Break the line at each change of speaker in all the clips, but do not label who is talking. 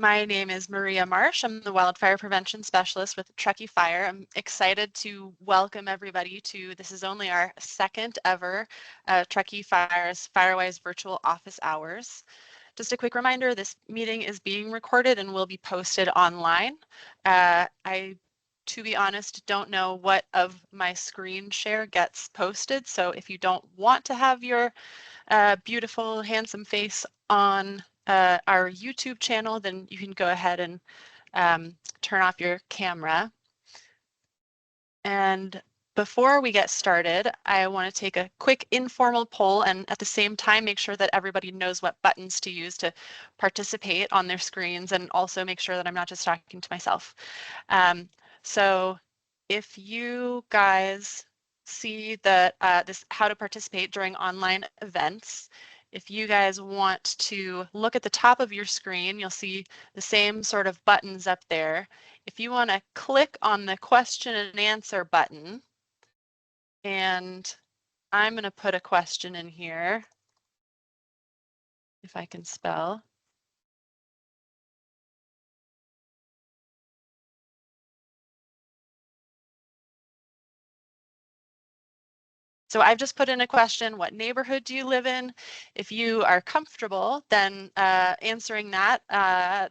My name is Maria Marsh. I'm the Wildfire Prevention Specialist with Truckee Fire. I'm excited to welcome everybody to, this is only our second ever Truckee Fire's Firewise Virtual Office Hours. Just a quick reminder, this meeting is being recorded and will be posted online. To be honest, don't know what of my screen share gets posted. So if you don't want to have your beautiful, handsome face on our YouTube channel, then you can go ahead and turn off your camera. And before we get started, I want to take a quick informal poll and at the same time make sure that everybody knows what buttons to use to participate on their screens, and also make sure that I'm not just talking to myself. So if you guys see the this how to participate during online events, if you guys want to look at the top of your screen, you'll see the same sort of buttons up there. If you want to click on the question and answer button, and I'm going to put a question in here, if I can spell. So I've just put in a question, what neighborhood do you live in? If you are comfortable then answering that,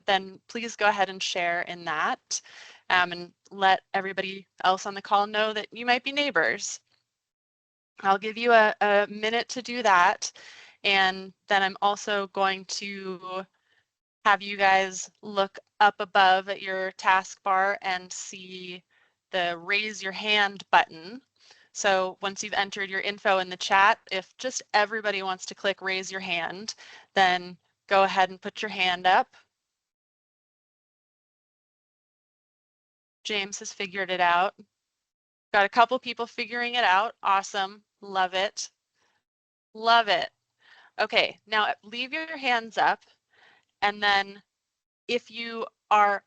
then please go ahead and share in that and let everybody else on the call know that you might be neighbors. I'll give you a minute to do that. And then I'm also going to have you guys look up above at your taskbar and see the raise your hand button. So once you've entered your info in the chat, if just everybody wants to click raise your hand, then go ahead and put your hand up. James has figured it out. Got a couple people figuring it out. Awesome. Love it. Love it. Okay, now leave your hands up, and then if you are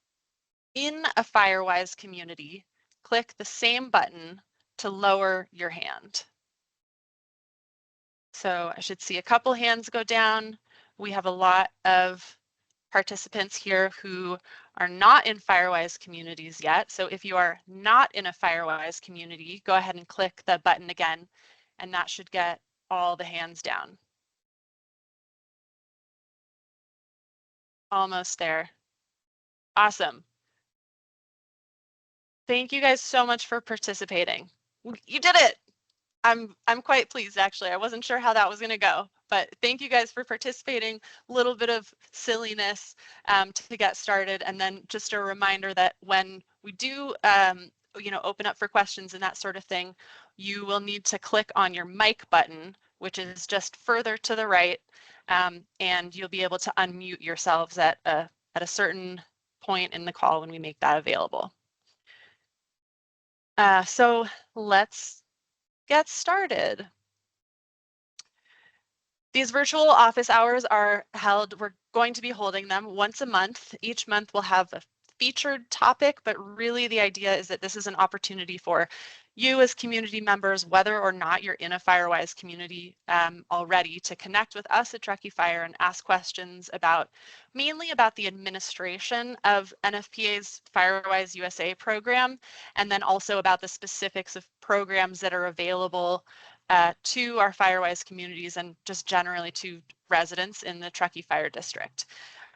in a Firewise community, click the same button to lower your hand. So I should see a couple hands go down. We have a lot of participants here who are not in Firewise communities yet. So if you are not in a Firewise community, go ahead and click the button again, and that should get all the hands down. Almost there. Awesome. Thank you guys so much for participating. You did it. I'm quite pleased, actually. I wasn't sure how that was going to go, but thank you guys for participating. A little bit of silliness to get started, and then just a reminder that when we do open up for questions and that sort of thing, you will need to click on your mic button, which is just further to the right, and you'll be able to unmute yourselves at a certain point in the call when we make that available. So let's get started. These virtual office hours are held, we're going to be holding them once a month. Each month we'll have a featured topic, but really the idea is that this is an opportunity for you as community members, whether or not you're in a Firewise community already, to connect with us at Truckee Fire and ask questions mainly about the administration of NFPA's Firewise USA program, and then also about the specifics of programs that are available to our Firewise communities and just generally to residents in the Truckee Fire District.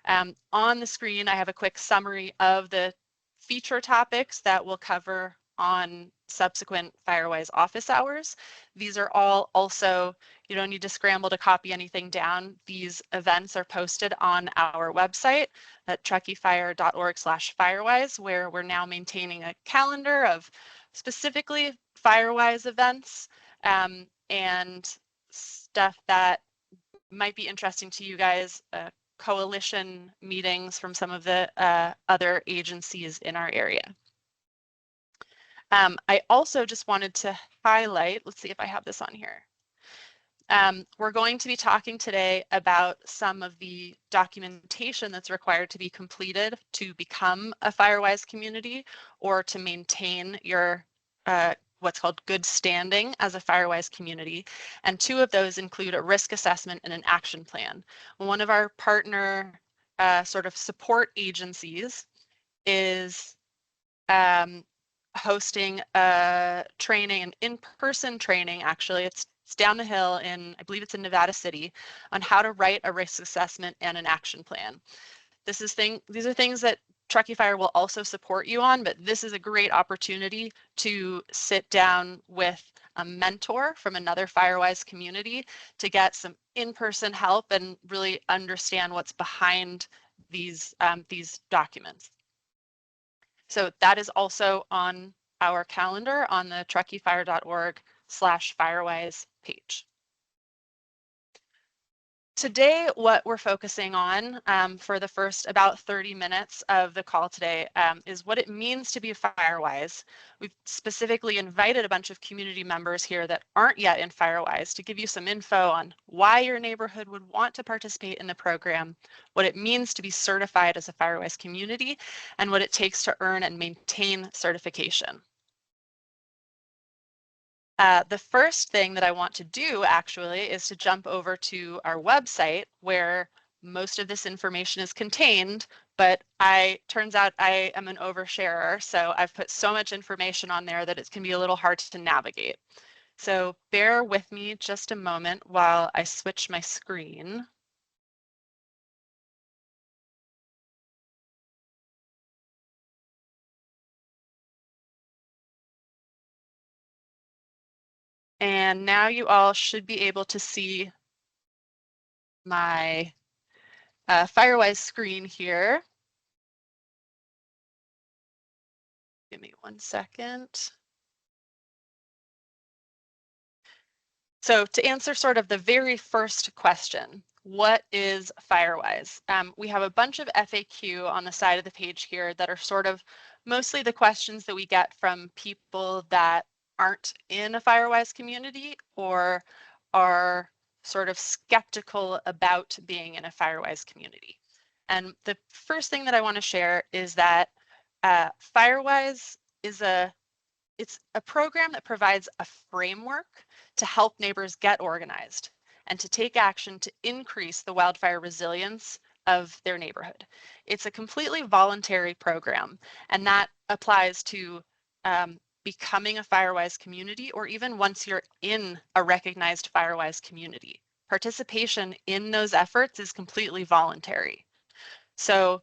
On the screen, I have a quick summary of the feature topics that we'll cover on subsequent Firewise office hours. These are all also, you don't need to scramble to copy anything down. These events are posted on our website at truckeefire.org/Firewise, where we're now maintaining a calendar of specifically Firewise events and stuff that might be interesting to you guys, coalition meetings from some of the other agencies in our area. I also just wanted to highlight, let's see if I have this on here. We're going to be talking today about some of the documentation that's required to be completed to become a Firewise community or to maintain your what's called good standing as a Firewise community. And two of those include a risk assessment and an action plan. One of our partner sort of support agencies is hosting a training, an in-person training, actually. It's down the hill in, I believe it's in Nevada City, on how to write a risk assessment and an action plan. These are things that Truckee Fire will also support you on, but this is a great opportunity to sit down with a mentor from another Firewise community to get some in-person help and really understand what's behind these documents. So that is also on our calendar on the truckeefire.org/Firewise page. Today, what we're focusing on for the first about 30 minutes of the call today is what it means to be Firewise. We've specifically invited a bunch of community members here that aren't yet in Firewise to give you some info on why your neighborhood would want to participate in the program, what it means to be certified as a Firewise community, and what it takes to earn and maintain certification. The first thing that I want to do actually is to jump over to our website where most of this information is contained, but turns out I am an oversharer, so I've put so much information on there that it can be a little hard to navigate. So bear with me just a moment while I switch my screen. And now you all should be able to see my Firewise screen here. Give me 1 second. So to answer sort of the very first question, what is Firewise? We have a bunch of FAQ on the side of the page here that are sort of mostly the questions that we get from people that aren't in a Firewise community or are sort of skeptical about being in a Firewise community. And the first thing that I want to share is that Firewise is it's a program that provides a framework to help neighbors get organized and to take action to increase the wildfire resilience of their neighborhood. It's a completely voluntary program, and that applies to becoming a Firewise community or even once you're in a recognized Firewise community. Participation in those efforts is completely voluntary. So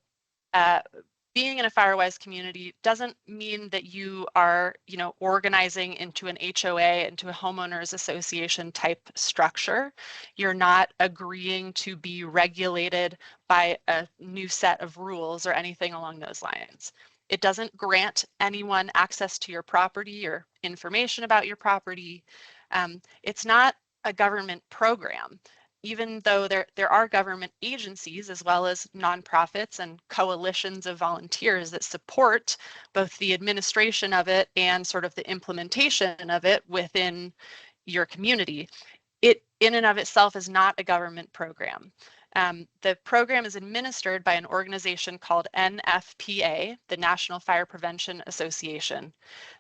being in a Firewise community doesn't mean that you are, organizing into an HOA, into a homeowners association type structure. You're not agreeing to be regulated by a new set of rules or anything along those lines. It doesn't grant anyone access to your property or information about your property. It's not a government program. Even though there are government agencies as well as nonprofits and coalitions of volunteers that support both the administration of it and sort of the implementation of it within your community, it in and of itself is not a government program. The program is administered by an organization called NFPA, the National Fire Prevention Association.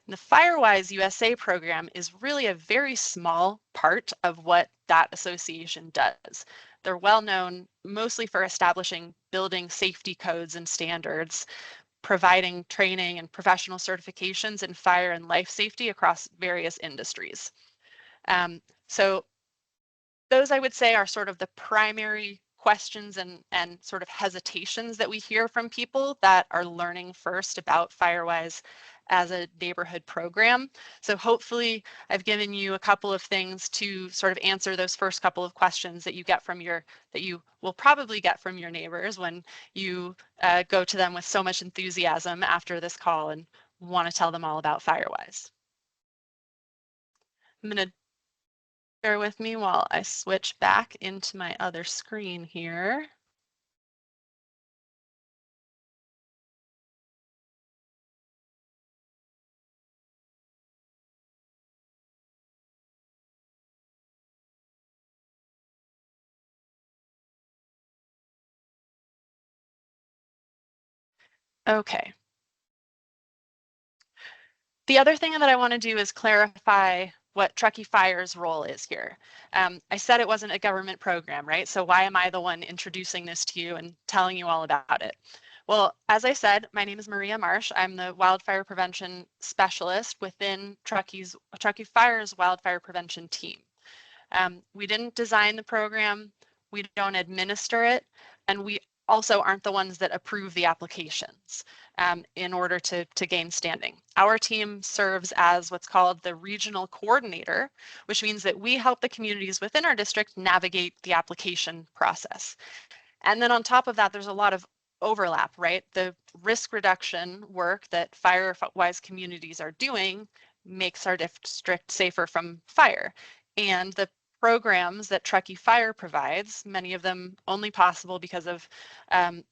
The Firewise USA program is really a very small part of what that association does. They're well known mostly for establishing building safety codes and standards, providing training and professional certifications in fire and life safety across various industries. So those I would say are sort of the primary questions and sort of hesitations that we hear from people that are learning first about Firewise as a neighborhood program. So hopefully I've given you a couple of things to sort of answer those first couple of questions that you will probably get from your neighbors when you go to them with so much enthusiasm after this call and want to tell them all about Firewise. I'm going to bear with me while I switch back into my other screen here. Okay. The other thing that I want to do is clarify what Truckee Fire's role is here. I said it wasn't a government program, right? So why am I the one introducing this to you and telling you all about it? Well, as I said, my name is Maria Marsh. I'm the wildfire prevention specialist within Truckee Fire's wildfire prevention team. We didn't design the program, we don't administer it, and we also aren't the ones that approve the applications in order to gain standing. Our team serves as what's called the regional coordinator, which means that we help the communities within our district navigate the application process. And then on top of that, there's a lot of overlap, right? The risk reduction work that Firewise communities are doing makes our district safer from fire. And the programs that Truckee Fire provides, many of them only possible because of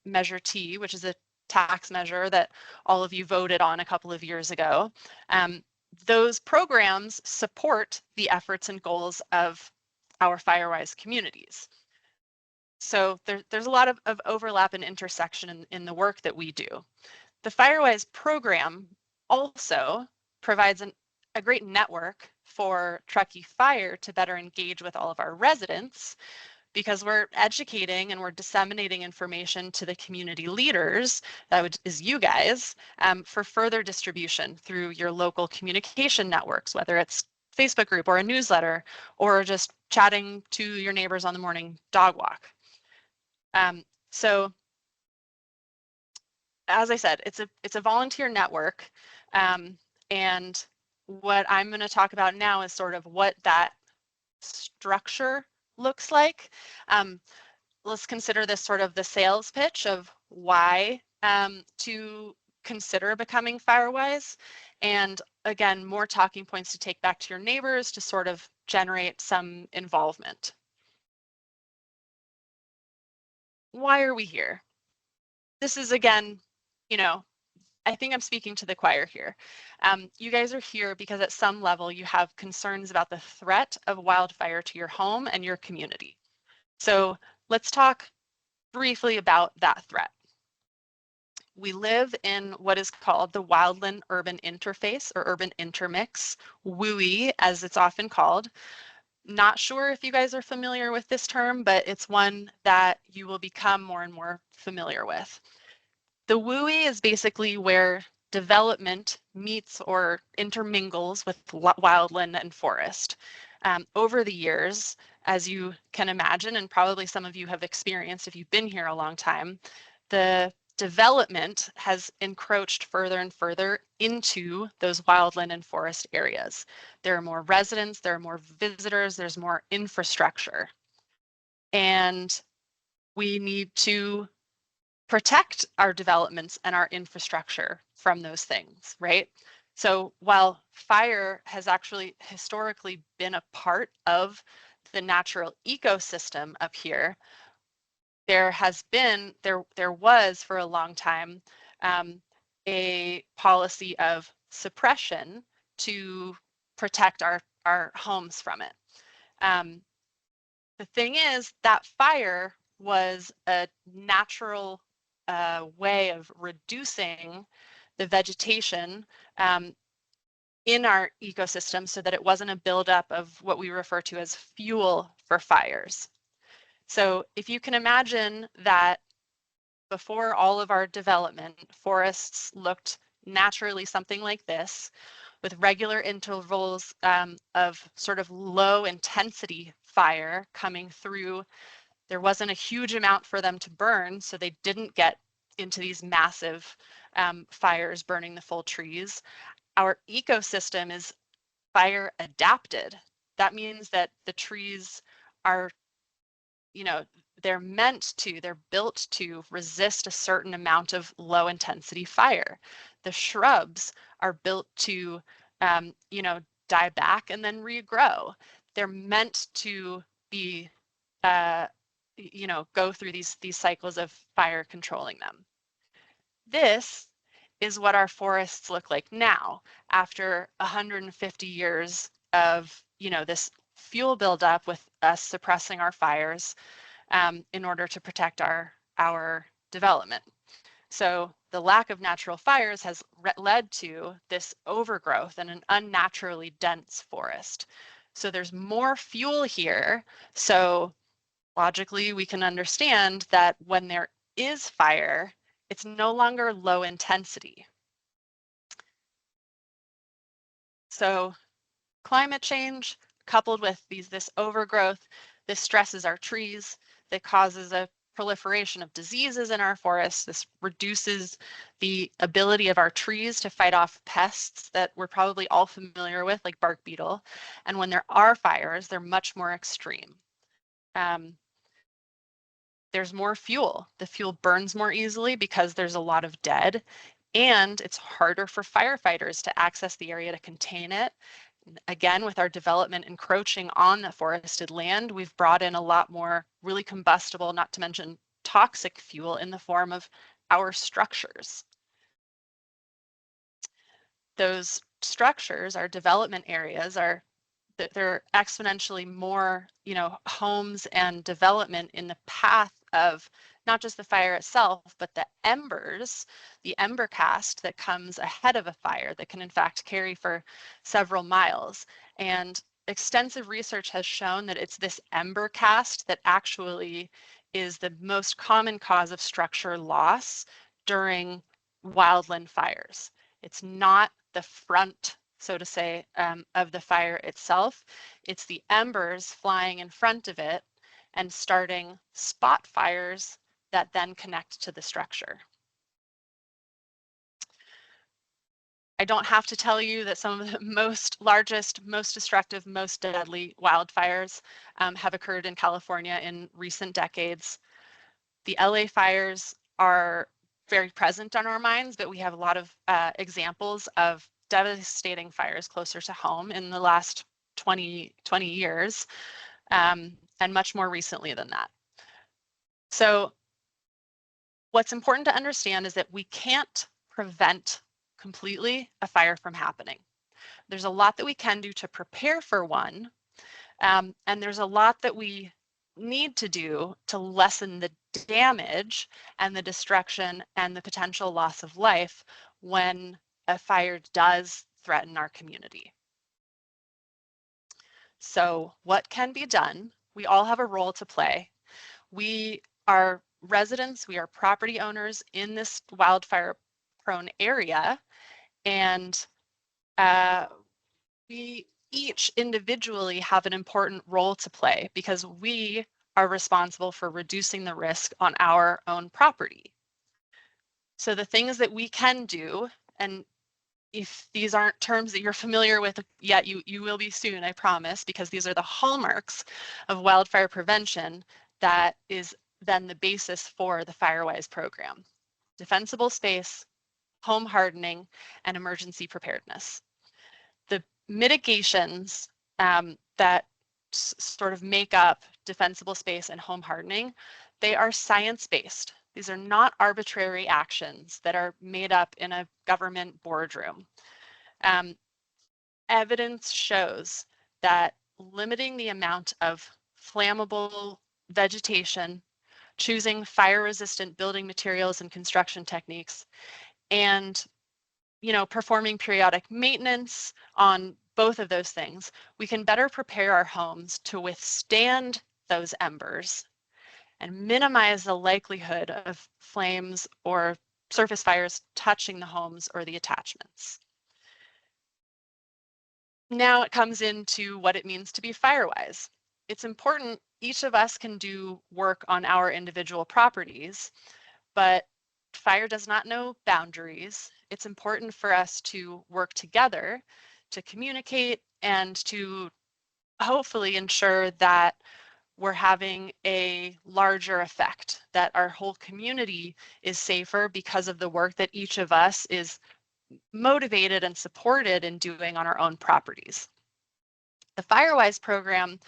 Measure T, which is a tax measure that all of you voted on a couple of years ago. Those programs support the efforts and goals of our Firewise communities. So there's a lot of overlap and intersection in the work that we do. The Firewise program also provides a great network for Truckee Fire to better engage with all of our residents, because we're educating and we're disseminating information to the community leaders, that is you guys, for further distribution through your local communication networks, whether it's Facebook group or a newsletter, or just chatting to your neighbors on the morning dog walk. So as I said, it's a volunteer network. And what I'm going to talk about now is sort of what that structure looks like. Let's consider this sort of the sales pitch of why to consider becoming Firewise. And again, more talking points to take back to your neighbors to sort of generate some involvement. Why are we here? This is, again, you know, I think I'm speaking to the choir here. You guys are here because at some level you have concerns about the threat of wildfire to your home and your community. So let's talk briefly about that threat. We live in what is called the wildland urban interface, or urban intermix, WUI as it's often called. Not sure if you guys are familiar with this term, but it's one that you will become more and more familiar with. The WUI is basically where development meets or intermingles with wildland and forest. Over the years, as you can imagine, and probably some of you have experienced if you've been here a long time, the development has encroached further and further into those wildland and forest areas. There are more residents, there are more visitors, there's more infrastructure. And we need to protect our developments and our infrastructure from those things, right? So while fire has actually historically been a part of the natural ecosystem up here, there was for a long time a policy of suppression to protect our homes from it. The thing is that fire was a natural way of reducing the vegetation in our ecosystem so that it wasn't a buildup of what we refer to as fuel for fires. So if you can imagine that before all of our development, forests looked naturally something like this, with regular intervals of sort of low intensity fire coming through. There wasn't a huge amount for them to burn, so they didn't get into these massive fires burning the full trees. Our ecosystem is fire adapted. That means that the trees are, they're built to resist a certain amount of low intensity fire. The shrubs are built to, die back and then regrow. They're meant to be, go through these cycles of fire controlling them. This is what our forests look like now after 150 years of, this fuel buildup with us suppressing our fires in order to protect our development. So the lack of natural fires has led to this overgrowth and an unnaturally dense forest. So there's more fuel here. So logically, we can understand that when there is fire, it's no longer low intensity. So climate change coupled with this overgrowth, this stresses our trees, that causes a proliferation of diseases in our forests. This reduces the ability of our trees to fight off pests that we're probably all familiar with, like bark beetle. And when there are fires, they're much more extreme. There's more fuel. The fuel burns more easily because there's a lot of dead, and it's harder for firefighters to access the area to contain it. Again, with our development encroaching on the forested land, we've brought in a lot more really combustible, not to mention toxic fuel in the form of our structures. Those structures, our development areas, are that there are exponentially more, homes and development in the path of not just the fire itself, but the embers, the ember cast that comes ahead of a fire that can in fact carry for several miles. And extensive research has shown that it's this ember cast that actually is the most common cause of structure loss during wildland fires. It's not the front, so to say, of the fire itself. It's the embers flying in front of it and starting spot fires that then connect to the structure. I don't have to tell you that some of the largest, most destructive, most deadly wildfires have occurred in California in recent decades. The LA fires are very present on our minds, but we have a lot of examples of devastating fires closer to home in the last 20 years, and much more recently than that. So what's important to understand is that we can't prevent completely a fire from happening. There's a lot that we can do to prepare for one, and there's a lot that we need to do to lessen the damage and the destruction and the potential loss of life when a fire does threaten our community. So what can be done? We all have a role to play. We are residents, we are property owners in this wildfire prone area, and we each individually have an important role to play because we are responsible for reducing the risk on our own property. So the things that we can do, and if these aren't terms that you're familiar with yet, you will be soon, I promise, because these are the hallmarks of wildfire prevention that is then the basis for the Firewise program. Defensible space, home hardening, and emergency preparedness. The mitigations that sort of make up defensible space and home hardening, they are science-based. These are not arbitrary actions that are made up in a government boardroom. Evidence shows that limiting the amount of flammable vegetation, choosing fire-resistant building materials and construction techniques, and performing periodic maintenance on both of those things, we can better prepare our homes to withstand those embers and minimize the likelihood of flames or surface fires touching the homes or the attachments. Now it comes into what it means to be Firewise. It's important each of us can do work on our individual properties, but fire does not know boundaries. It's important for us to work together, to communicate, and to hopefully ensure that we're having a larger effect, that our whole community is safer because of the work that each of us is motivated and supported in doing on our own properties. The Firewise program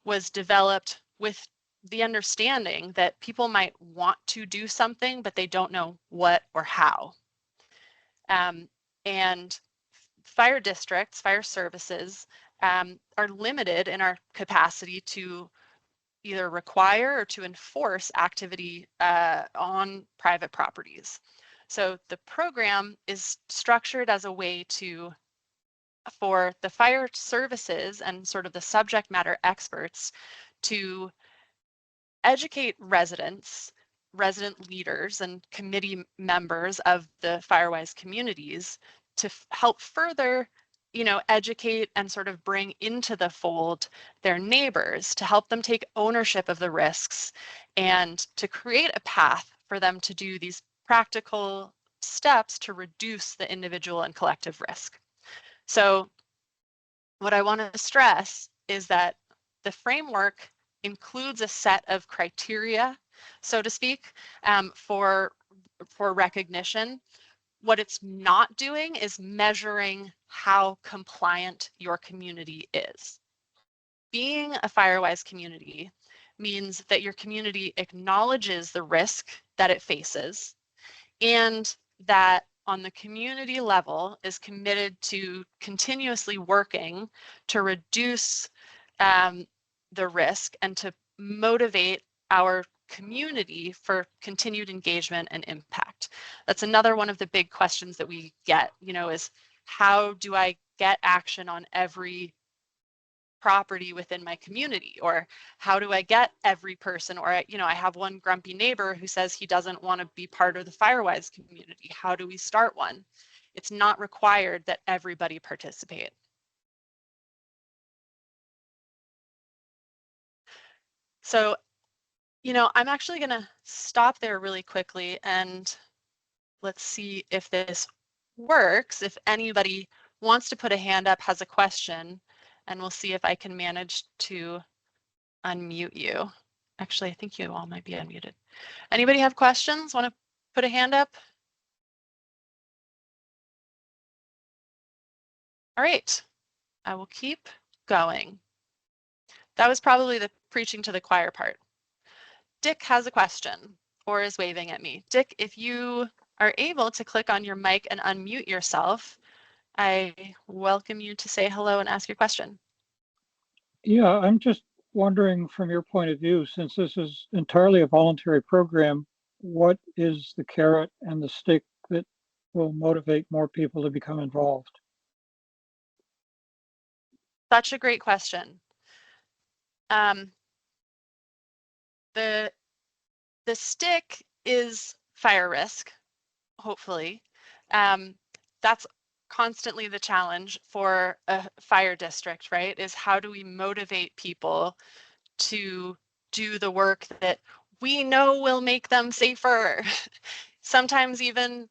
was developed with the understanding that people might want to do something, but they don't know what or how. And fire districts, fire services are limited in our capacity to either require or to enforce activity on private properties. So the program is structured as a way for the fire services and sort of the subject matter experts to educate residents, resident leaders, and committee members of the Firewise communities to help further, educate and sort of bring into the fold their neighbors to help them take ownership of the risks and to create a path for them to do these practical steps to reduce the individual and collective risk. So what I want to stress is that the framework includes a set of criteria, so to speak, for recognition. What it's not doing is measuring how compliant your community is. Being a Firewise community means that your community acknowledges the risk that it faces and that on the community level is committed to continuously working to reduce the risk and to motivate our community for continued engagement and impact. That's another one of the big questions that we get, is how do I get action on every property within my community? Or how do I get every person? Or, I have one grumpy neighbor who says he doesn't want to be part of the Firewise community. How do we start one? It's not required that everybody participate. So, I'm actually going to stop there really quickly and let's see if this works. If anybody wants to put a hand up, has a question, and we'll see if I can manage to unmute you. Actually, I think you all might be unmuted. Anybody have questions? Want to put a hand up? All right, I will keep going. That was probably the preaching to the choir part. Dick has a question or is waving at me. Dick, if you are able to click on your mic and unmute yourself, I welcome you to say hello and ask your question.
Yeah, I'm just wondering from your point of view, since this is entirely a voluntary program, what is the carrot and the stick that will motivate more people to become involved?
Such a great question. The stick is fire risk, hopefully. That's constantly the challenge for a fire district, right? Is how do we motivate people to do the work that we know will make them safer? Sometimes even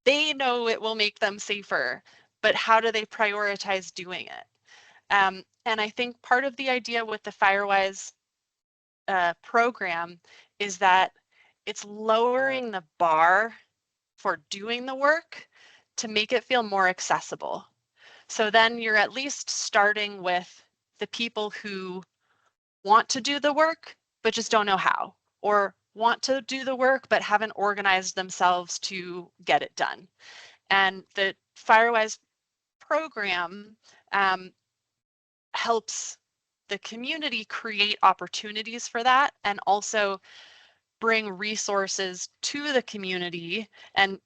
they know it will make them safer, but how do they prioritize doing it? And I think part of the idea with the Firewise program is that it's lowering the bar for doing the work to make it feel more accessible. So then you're at least starting with the people who want to do the work, but just don't know how, or want to do the work, but haven't organized themselves to get it done. And the Firewise program helps the community create opportunities for that and also bring resources to the community and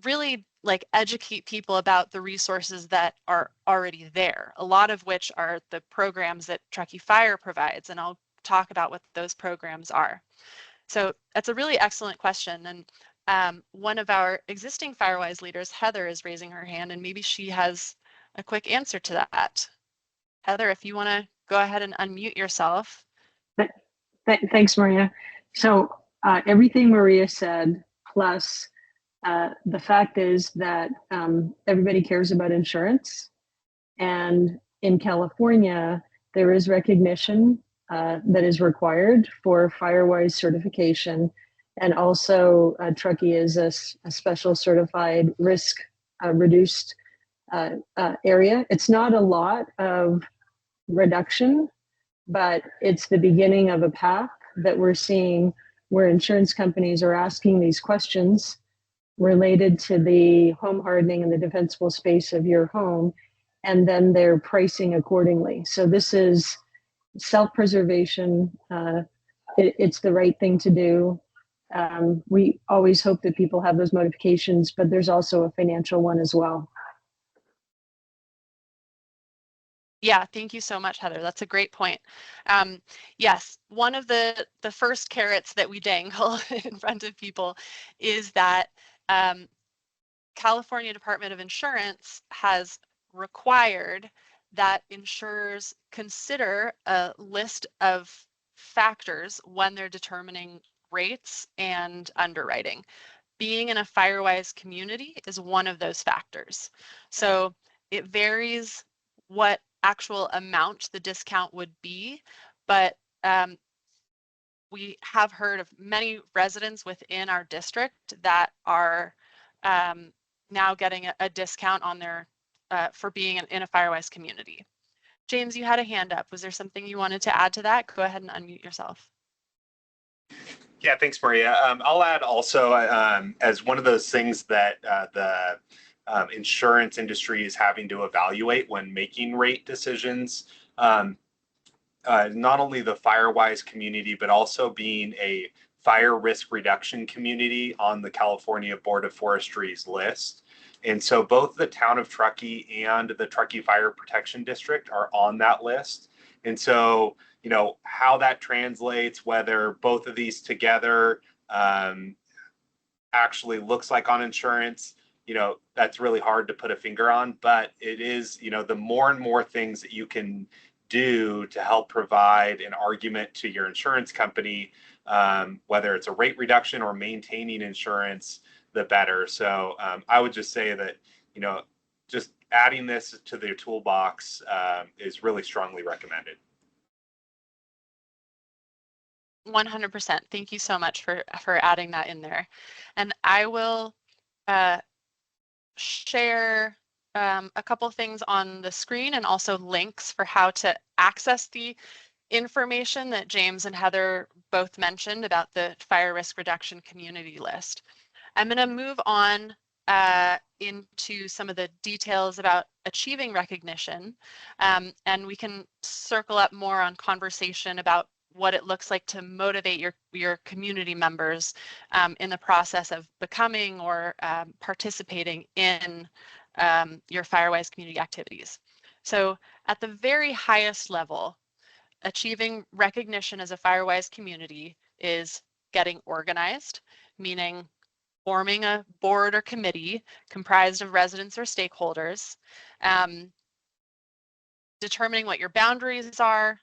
really educate people about the resources that are already there, a lot of which are the programs that Truckee Fire provides, and I'll talk about what those programs are. So that's a really excellent question, and one of our existing Firewise leaders, Heather, is raising her hand, and maybe she has a quick answer to that. Heather, if you want to go ahead and unmute yourself.
Thanks, Maria. So everything Maria said, plus the fact is that everybody cares about insurance. And in California, there is recognition that is required for Firewise certification. And also Truckee is a special certified risk reduced area. It's not a lot of reduction, but it's the beginning of a path that we're seeing where insurance companies are asking these questions related to the home hardening and the defensible space of your home, and then they're pricing accordingly. So this is self-preservation it's the right thing to do. We always hope that people have those notifications, but there's also a financial one as well.
Yeah, thank you so much, Heather. That's a great point. Yes, one of the first carrots that we dangle in front of people is that California Department of Insurance has required that insurers consider a list of factors when they're determining rates and underwriting. Being in a Firewise community is one of those factors. So it varies what actual amount the discount would be, but we have heard of many residents within our district that are now getting a discount on their for being in a Firewise community. James, you had a hand up. Was there something you wanted to add to that? Go ahead and unmute yourself.
Yeah, thanks, Maria. I'll add also as one of those things that the insurance industry is having to evaluate when making rate decisions. Not only the Firewise community, but also being a fire risk reduction community on the California Board of Forestry's list. And so both the town of Truckee and the Truckee Fire Protection District are on that list. And so, you know, how that translates, whether both of these together actually looks like on insurance, you know, that's really hard to put a finger on, but it is, you know, the more and more things that you can do to help provide an argument to your insurance company, whether it's a rate reduction or maintaining insurance, the better. So I would just say that, you know, just adding this to their toolbox is really strongly recommended.
100%. Thank you so much for adding that in there. And I will share a couple things on the screen and also links for how to access the information that James and Heather both mentioned about the fire risk reduction community list. I'm going to move on into some of the details about achieving recognition, and we can circle up more on conversation about what it looks like to motivate your community members in the process of becoming or participating in your Firewise community activities. So at the very highest level, achieving recognition as a Firewise community is getting organized, meaning forming a board or committee comprised of residents or stakeholders, determining what your boundaries are,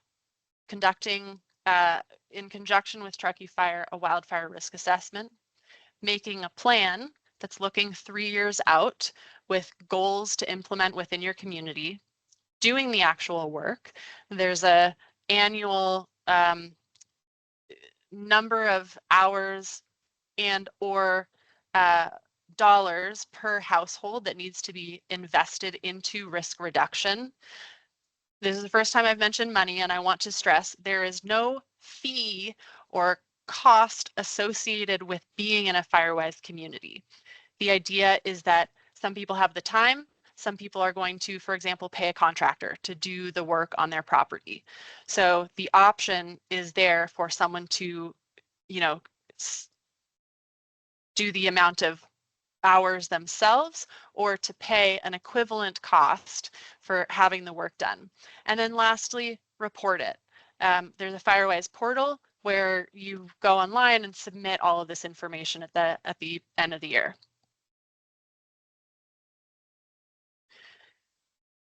conducting in conjunction with Truckee Fire a wildfire risk assessment, making a plan that's looking 3 years out with goals to implement within your community, doing the actual work. There's a annual number of hours and or dollars per household that needs to be invested into risk reduction. This is the first time I've mentioned money, and I want to stress there is no fee or cost associated with being in a Firewise community. The idea is that some people have the time, some people are going to, for example, pay a contractor to do the work on their property. So the option is there for someone to, you know, do the amount of hours themselves or to pay an equivalent cost for having the work done. And then lastly, report it. There's a Firewise portal where you go online and submit all of this information at the end of the year.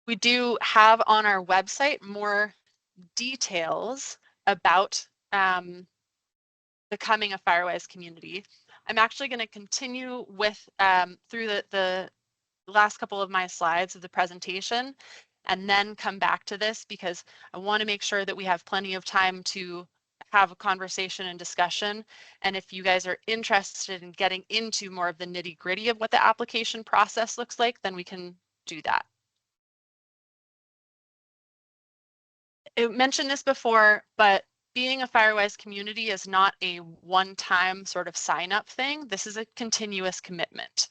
We do have on our website more details about becoming a Firewise community. I'm actually going to continue with through the last couple of my slides of the presentation and then come back to this because I want to make sure that we have plenty of time to have a conversation and discussion. And if you guys are interested in getting into more of the nitty-gritty of what the application process looks like, then we can do that. I mentioned this before, but being a Firewise community is not a one-time sort of sign-up thing. This is a continuous commitment.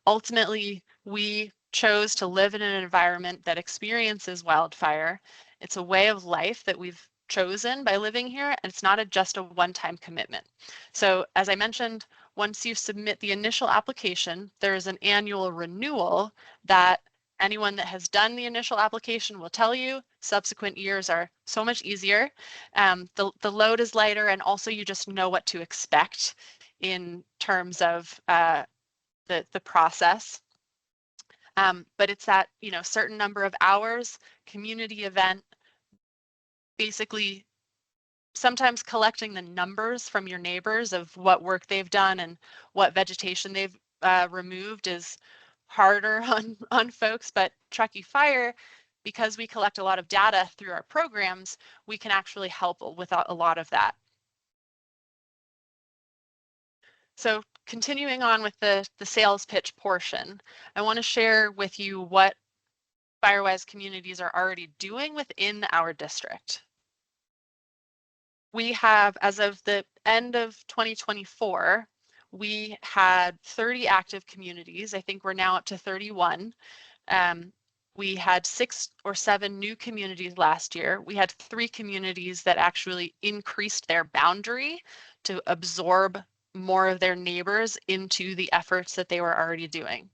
Ultimately, we chose to live in an environment that experiences wildfire. It's a way of life that we've chosen by living here, and it's not just a one-time commitment. So as I mentioned, once you submit the initial application, there is an annual renewal that anyone that has done the initial application will tell you. Subsequent years are so much easier. The load is lighter, and also you just know what to expect in terms of the process. But it's that, you know, certain number of hours, community event, basically sometimes collecting the numbers from your neighbors of what work they've done and what vegetation they've removed is harder on folks. But Truckee Fire, because we collect a lot of data through our programs, we can actually help with a lot of that. So continuing on with the sales pitch portion, I want to share with you what Firewise communities are already doing within our district. We have, as of the end of 2024, we had 30 active communities. I think we're now up to 31. We had 6 or 7 new communities last year. We had 3 communities that actually increased their boundary to absorb more of their neighbors into the efforts that they were already doing.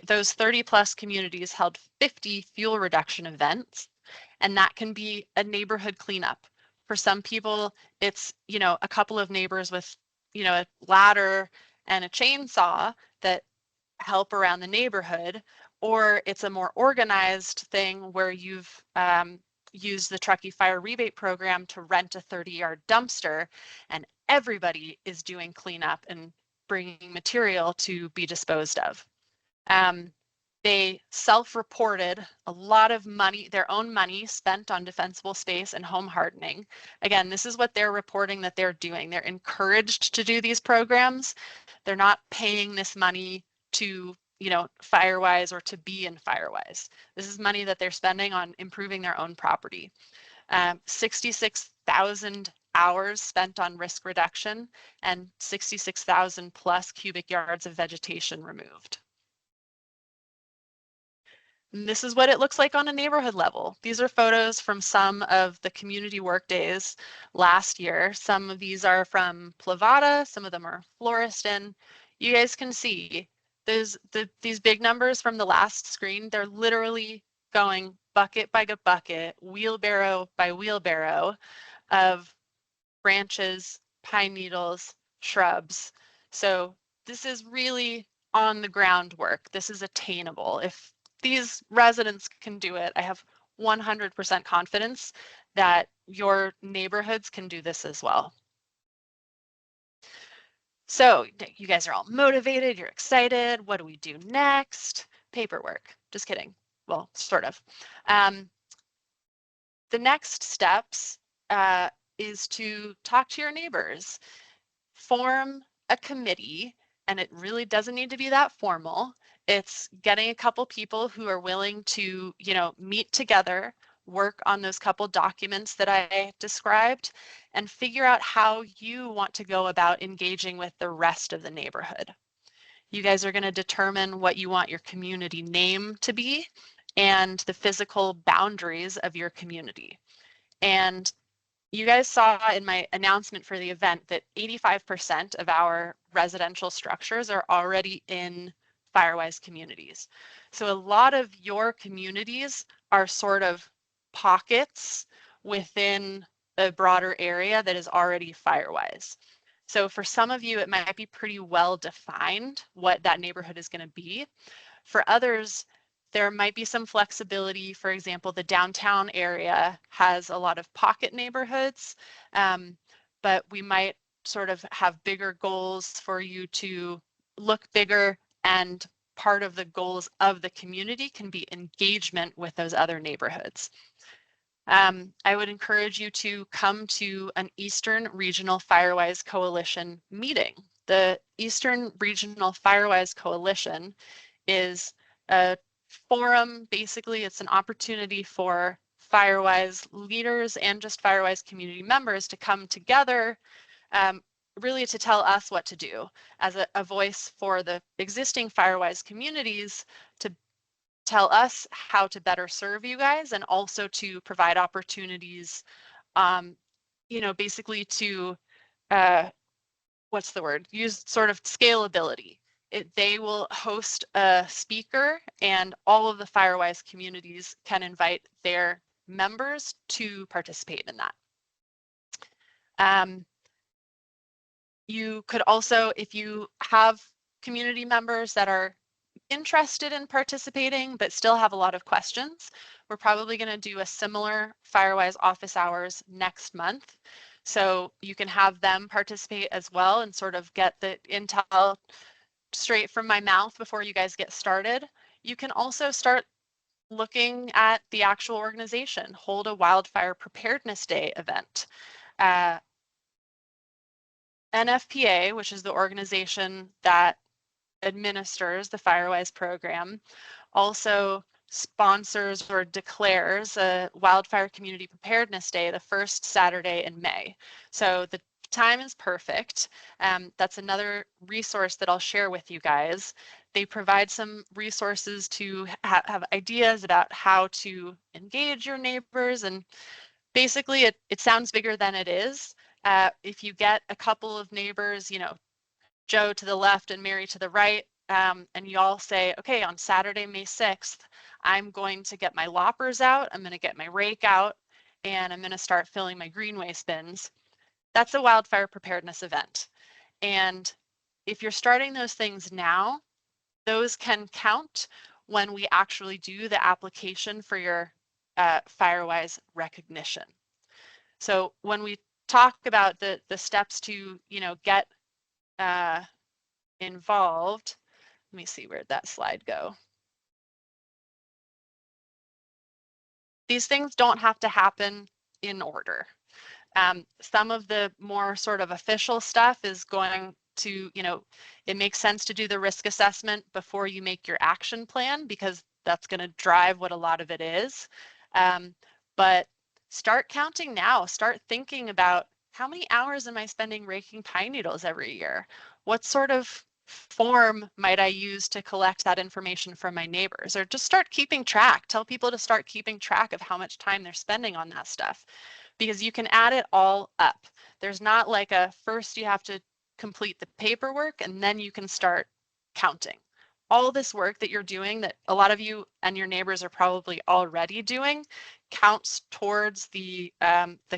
Those 30 plus communities held 50 fuel reduction events, and that can be a neighborhood cleanup. For some people, it's, you know, a couple of neighbors with, you know, a ladder and a chainsaw that help around the neighborhood, or it's a more organized thing where you've used the Truckee Fire Rebate Program to rent a 30-yard dumpster, and everybody is doing cleanup and bringing material to be disposed of. They self-reported a lot of money, their own money spent on defensible space and home hardening. Again, this is what they're reporting that they're doing. They're encouraged to do these programs. They're not paying this money to, you know, Firewise or to be in Firewise. This is money that they're spending on improving their own property. 66,000 hours spent on risk reduction and 66,000 plus cubic yards of vegetation removed. And this is what it looks like on a neighborhood level. These are photos from some of the community work days last year. Some of these are from Plavada, some of them are Floriston. You guys can see these big numbers from the last screen. They're literally going bucket by bucket, wheelbarrow by wheelbarrow of branches, pine needles, shrubs. So this is really on the ground work. This is attainable. If these residents can do it, I have 100% confidence that your neighborhoods can do this as well. So you guys are all motivated, you're excited. What do we do next? Paperwork. Just kidding. Well, sort of. The next steps is to talk to your neighbors, form a committee, and it really doesn't need to be that formal. It's getting a couple people who are willing to, you know, meet together, work on those couple documents that I described, and figure out how you want to go about engaging with the rest of the neighborhood. You guys are going to determine what you want your community name to be and the physical boundaries of your community. And you guys saw in my announcement for the event that 85% of our residential structures are already in Firewise communities. So a lot of your communities are sort of pockets within a broader area that is already Firewise. So for some of you, it might be pretty well defined what that neighborhood is going to be. For others, there might be some flexibility. For example, the downtown area has a lot of pocket neighborhoods, but we might sort of have bigger goals for you to look bigger, and part of the goals of the community can be engagement with those other neighborhoods. I would encourage you to come to an Eastern Regional Firewise Coalition meeting. The Eastern Regional Firewise Coalition is a forum. Basically, it's an opportunity for Firewise leaders and just Firewise community members to come together, really to tell us what to do as a voice for the existing Firewise communities to tell us how to better serve you guys, and also to provide opportunities, you know, basically to, what's the word? Use sort of scalability. They will host a speaker, and all of the Firewise communities can invite their members to participate in that. You could also, if you have community members that are interested in participating but still have a lot of questions, we're probably going to do a similar Firewise office hours next month. So you can have them participate as well and sort of get the intel straight from my mouth before you guys get started. You can also start looking at the actual organization, hold a Wildfire Preparedness Day event. NFPA, which is the organization that administers the Firewise program, also sponsors or declares a Wildfire Community Preparedness Day the first Saturday in May. So the time is perfect. That's another resource that I'll share with you guys. They provide some resources to have ideas about how to engage your neighbors, and basically it sounds bigger than it is. If you get a couple of neighbors, you know, Joe to the left and Mary to the right, and you all say, okay, on Saturday, May 6th, I'm going to get my loppers out, I'm going to get my rake out, and I'm going to start filling my green waste bins. That's a wildfire preparedness event. And if you're starting those things now, those can count when we actually do the application for your Firewise recognition. So when we talk about the steps to, you know, get involved, let me see, where'd that slide go? These things don't have to happen in order. Some of the more sort of official stuff is going to, you know, it makes sense to do the risk assessment before you make your action plan, because that's going to drive what a lot of it is. But start counting now. Start thinking about, how many hours am I spending raking pine needles every year? What sort of form might I use to collect that information from my neighbors? Or just start keeping track. Tell people to start keeping track of how much time they're spending on that stuff, because you can add it all up. There's not like a first you have to complete the paperwork and then you can start counting. All this work that you're doing, that a lot of you and your neighbors are probably already doing, counts towards the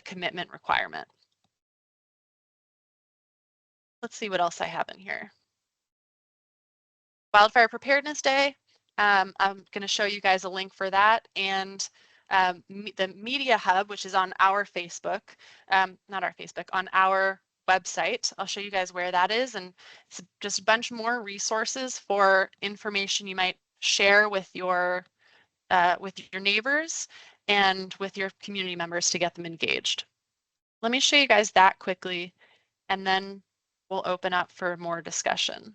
commitment requirement. Let's see what else I have in here. Wildfire Preparedness Day. I'm going to show you guys a link for that, and the Media Hub, which is on our Facebook, not our Facebook, on our website. I'll show you guys where that is, and it's just a bunch more resources for information you might share with your neighbors and with your community members to get them engaged. Let me show you guys that quickly, and then we'll open up for more discussion.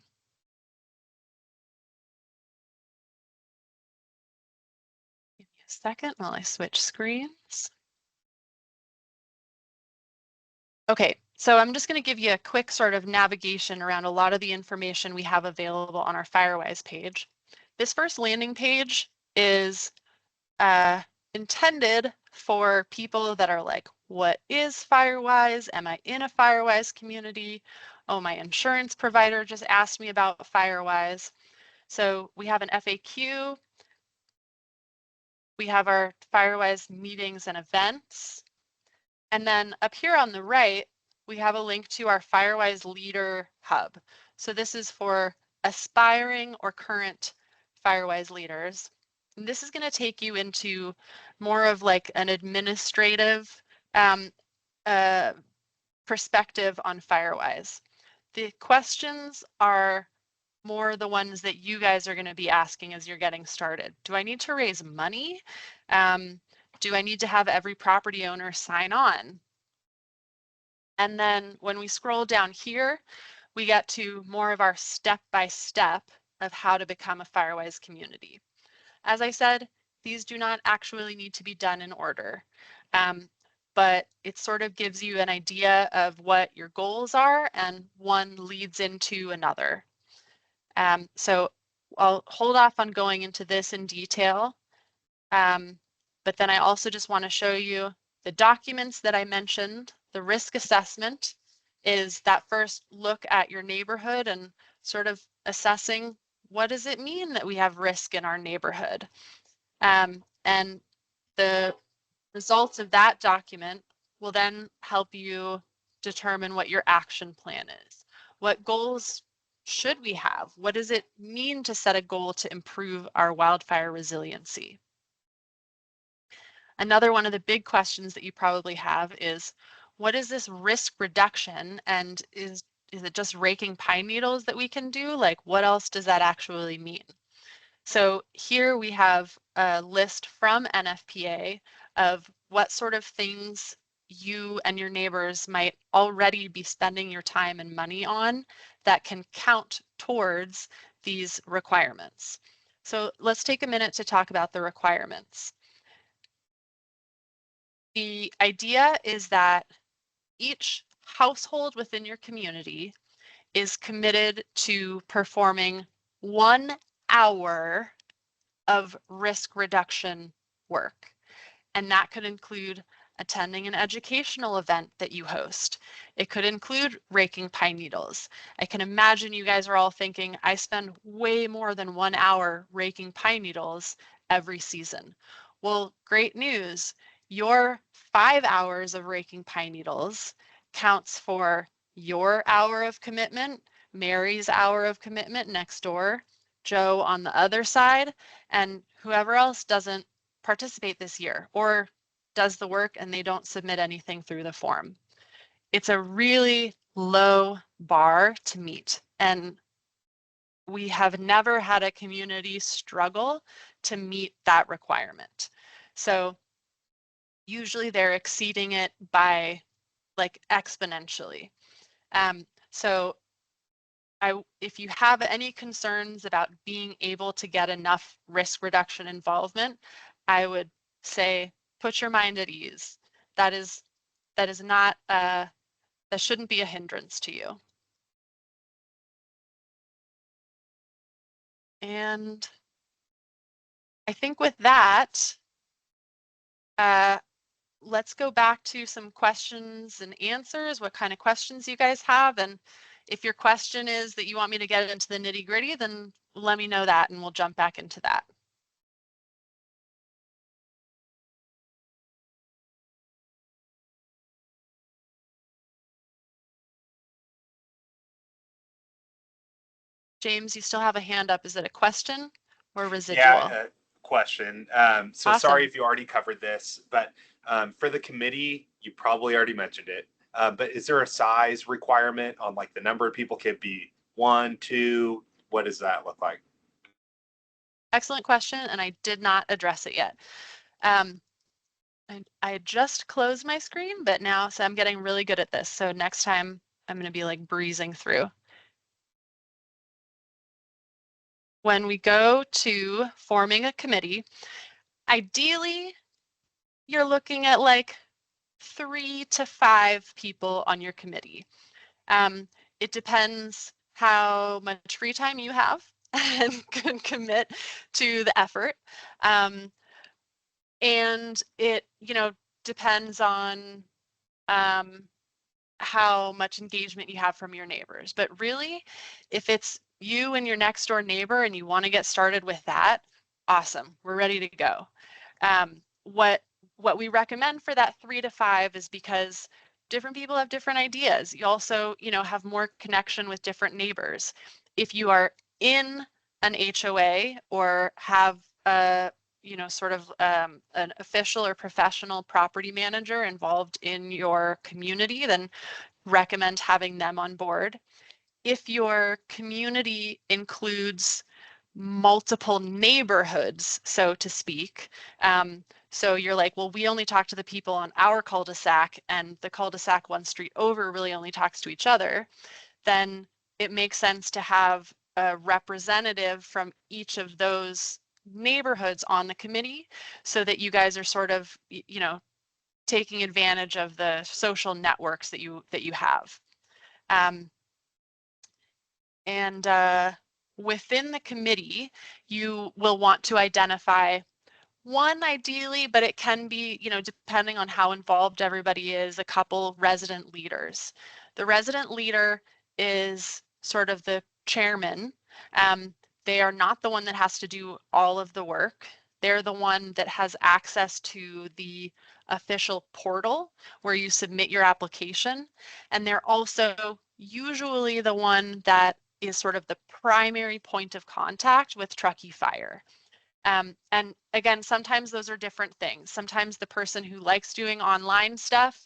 Give me a second while I switch screens. Okay, so I'm just going to give you a quick sort of navigation around a lot of the information we have available on our Firewise page. This first landing page is intended for people that are like, what is Firewise? Am I in a Firewise community? Oh, my insurance provider just asked me about Firewise. So we have an FAQ. We have our Firewise meetings and events. And then up here on the right, we have a link to our Firewise Leader Hub. So this is for aspiring or current Firewise leaders. And this is going to take you into more of like an administrative perspective on Firewise. The questions are more the ones that you guys are going to be asking as you're getting started. Do I need to raise money? Do I need to have every property owner sign on? And then when we scroll down here, we get to more of our step-by-step of how to become a Firewise community. As I said, these do not actually need to be done in order, but it sort of gives you an idea of what your goals are, and one leads into another. So I'll hold off on going into this in detail. But then I also just want to show you the documents that I mentioned. The risk assessment is that first look at your neighborhood and sort of assessing what does it mean that we have risk in our neighborhood. And the results of that document will then help you determine what your action plan is. What goals should we have? What does it mean to set a goal to improve our wildfire resiliency? Another one of the big questions that you probably have is, what is this risk reduction? And is it just raking pine needles that we can do? Like, what else does that actually mean? So here we have a list from NFPA of what sort of things you and your neighbors might already be spending your time and money on that can count towards these requirements. So let's take a minute to talk about the requirements. The idea is that each household within your community is committed to performing 1 hour of risk reduction work. And that could include attending an educational event that you host. It could include raking pine needles. I can imagine you guys are all thinking, I spend way more than 1 hour raking pine needles every season. Well, great news. Your 5 hours of raking pine needles counts for your hour of commitment, Mary's hour of commitment next door, Joe on the other side, and whoever else doesn't participate this year or does the work and they don't submit anything through the form. It's a really low bar to meet, and we have never had a community struggle to meet that requirement. So usually they're exceeding it by like exponentially. So if you have any concerns about being able to get enough risk reduction involvement, I would say put your mind at ease. That is not that shouldn't be a hindrance to you. And I think with that, let's go back to some questions and answers, what kind of questions you guys have. And if your question is that you want me to get into the nitty gritty, then let me know that and we'll jump back into that. James, you still have a hand up. Is it a question or residual?
Yeah, question. So
Awesome.
Sorry if you already covered this, but for the committee, you probably already mentioned it. But is there a size requirement on like the number of people? Could be 1, 2? What does that look like?
Excellent question, and I did not address it yet. I just closed my screen, but now, so I'm getting really good at this. So next time I'm going to be like breezing through. When we go to forming a committee, ideally, you're looking at like 3 to 5 people on your committee. It depends how much free time you have and can commit to the effort. And it, depends on how much engagement you have from your neighbors. But really, if it's you and your next door neighbor and you want to get started with that, awesome, we're ready to go. What we recommend for that 3 to 5 is because different people have different ideas. You also, have more connection with different neighbors. If you are in an HOA or have a sort of an official or professional property manager involved in your community, then recommend having them on board. If your community includes multiple neighborhoods, so to speak, so you're like, well, we only talk to the people on our cul-de-sac and the cul-de-sac one street over really only talks to each other, then it makes sense to have a representative from each of those neighborhoods on the committee so that you guys are sort of, taking advantage of the social networks that you have. within the committee, you will want to identify one ideally, but it can be, depending on how involved everybody is, a couple resident leaders. The resident leader is sort of the chairman. They are not the one that has to do all of the work. They're the one that has access to the official portal where you submit your application. And they're also usually the one that is sort of the primary point of contact with Truckee Fire. And again, sometimes those are different things. Sometimes the person who likes doing online stuff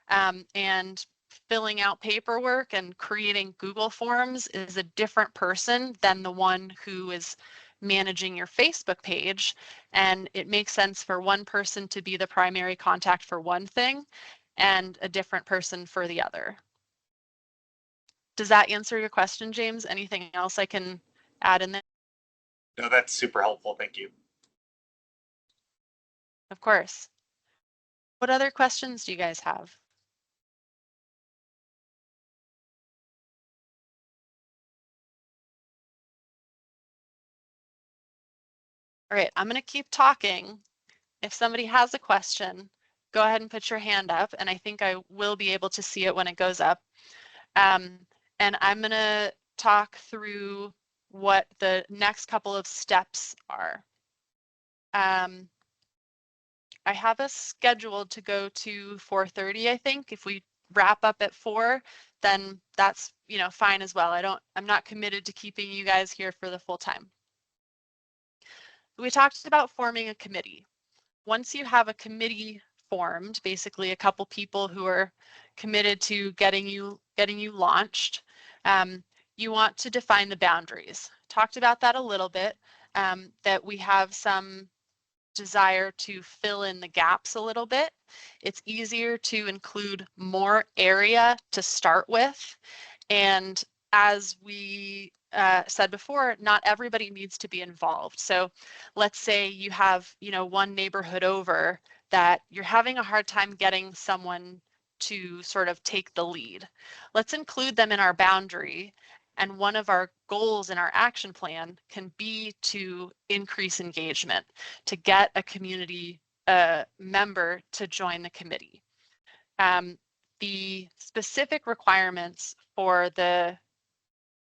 and filling out paperwork and creating Google Forms is a different person than the one who is managing your Facebook page. And it makes sense for one person to be the primary contact for one thing and a different person for the other. Does that answer your question, James? Anything else I can add in there?
No, that's super helpful. Thank you.
Of course. What other questions do you guys have? All right, I'm going to keep talking. If somebody has a question, go ahead and put your hand up, and I think I will be able to see it when it goes up. And I'm going to talk through what the next couple of steps are. I have us scheduled to go to 4:30, I think. If we wrap up at 4, then that's, fine as well. I'm not committed to keeping you guys here for the full time. We talked about forming a committee. Once you have a committee formed, basically a couple people who are committed to getting you launched, you want to define the boundaries. Talked about that a little bit, that we have some desire to fill in the gaps a little bit. It's easier to include more area to start with. And as we said before, not everybody needs to be involved. So let's say you have, one neighborhood over that you're having a hard time getting someone to sort of take the lead. Let's include them in our boundary. And one of our goals in our action plan can be to increase engagement, to get a community member to join the committee. The specific requirements for the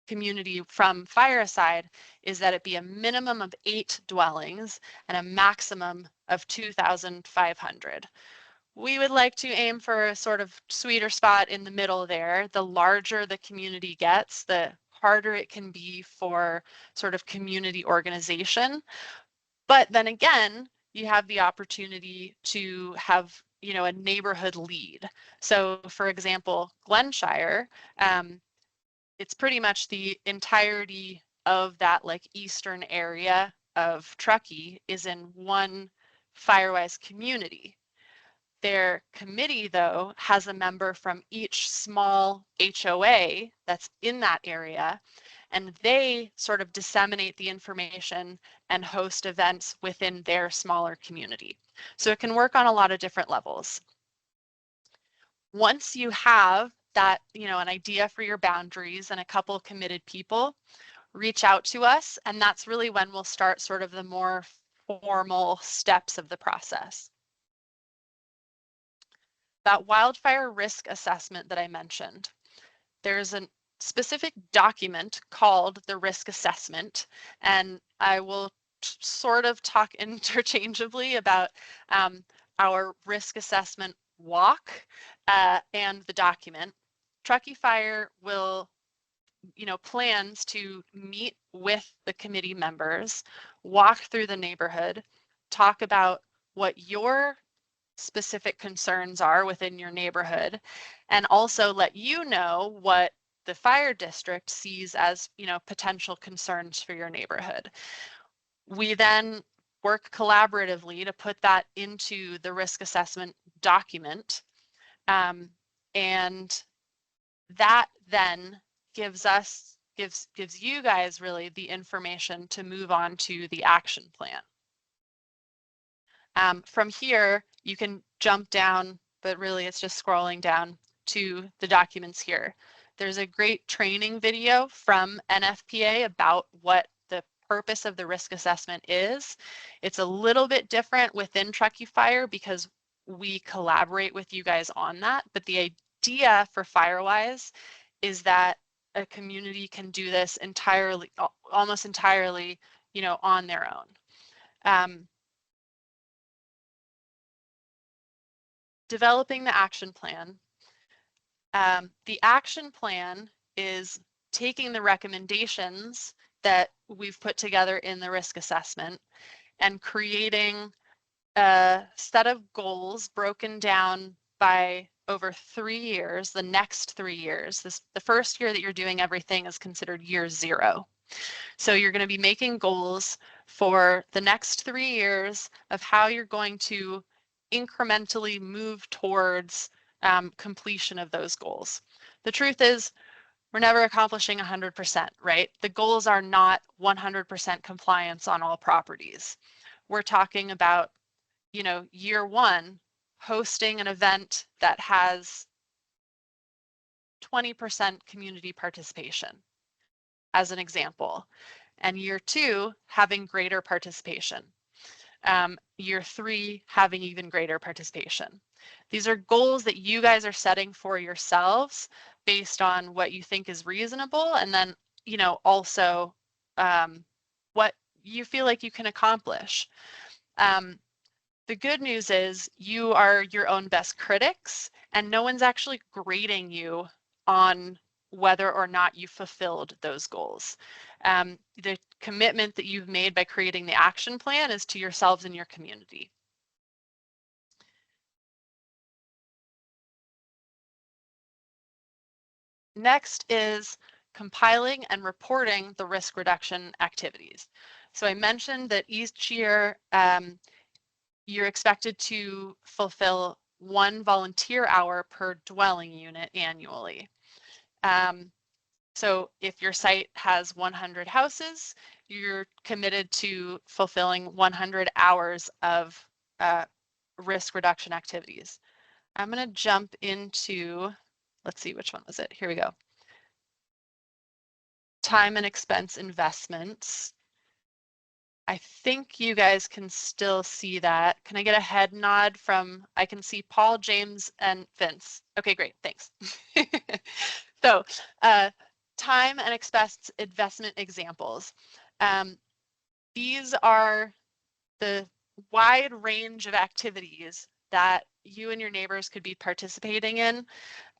community from Fireside is that it be a minimum of 8 dwellings and a maximum of 2,500. We would like to aim for a sort of sweeter spot in the middle there. The larger the community gets, the harder it can be for sort of community organization. But then again, you have the opportunity to have, a neighborhood lead. So for example, Glenshire, it's pretty much the entirety of that like eastern area of Truckee is in one Firewise community. Their committee, though, has a member from each small HOA that's in that area, and they sort of disseminate the information and host events within their smaller community. So it can work on a lot of different levels. Once you have that, an idea for your boundaries and a couple committed people, reach out to us, and that's really when we'll start sort of the more formal steps of the process. That wildfire risk assessment that I mentioned, there's a specific document called the risk assessment, and I will sort of talk interchangeably about our risk assessment walk and the document. Truckee Fire will, plans to meet with the committee members, walk through the neighborhood, talk about what your specific concerns are within your neighborhood, and also let you know what the fire district sees as, potential concerns for your neighborhood. We then work collaboratively to put that into the risk assessment document. And that then gives you guys really the information to move on to the action plan. From here, you can jump down, but really it's just scrolling down to the documents here. There's a great training video from NFPA about what the purpose of the risk assessment is. It's a little bit different within Truckee Fire because we collaborate with you guys on that, but the idea for Firewise is that a community can do this entirely, almost entirely, you know, on their own. Developing the action plan. The action plan is taking the recommendations that we've put together in the risk assessment and creating a set of goals broken down by over 3 years, the next 3 years. The first year that you're doing everything is considered year 0. So you're going to be making goals for the next 3 years of how you're going to incrementally move towards completion of those goals. The truth is, we're never accomplishing 100%, right? The goals are not 100% compliance on all properties. We're talking about, you know, year 1, hosting an event that has 20% community participation, as an example. And year 2, having greater participation. Year 3, having even greater participation. These are goals that you guys are setting for yourselves based on what you think is reasonable, and then, you know, also what you feel like you can accomplish. The good news is you are your own best critics, and no one's actually grading you on whether or not you fulfilled those goals. The commitment that you've made by creating the action plan is to yourselves and your community. Next is compiling and reporting the risk reduction activities. So I mentioned that each year you're expected to fulfill 1 volunteer hour per dwelling unit annually. So if your site has 100 houses, you're committed to fulfilling 100 hours of risk reduction activities. I'm going to jump into, let's see, which one was it? Here we go. Time and expense investments. I think you guys can still see that. Can I get a head nod from, I can see Paul, James, and Vince. Okay, great, thanks. So time and expense investment examples. These are the wide range of activities that you and your neighbors could be participating in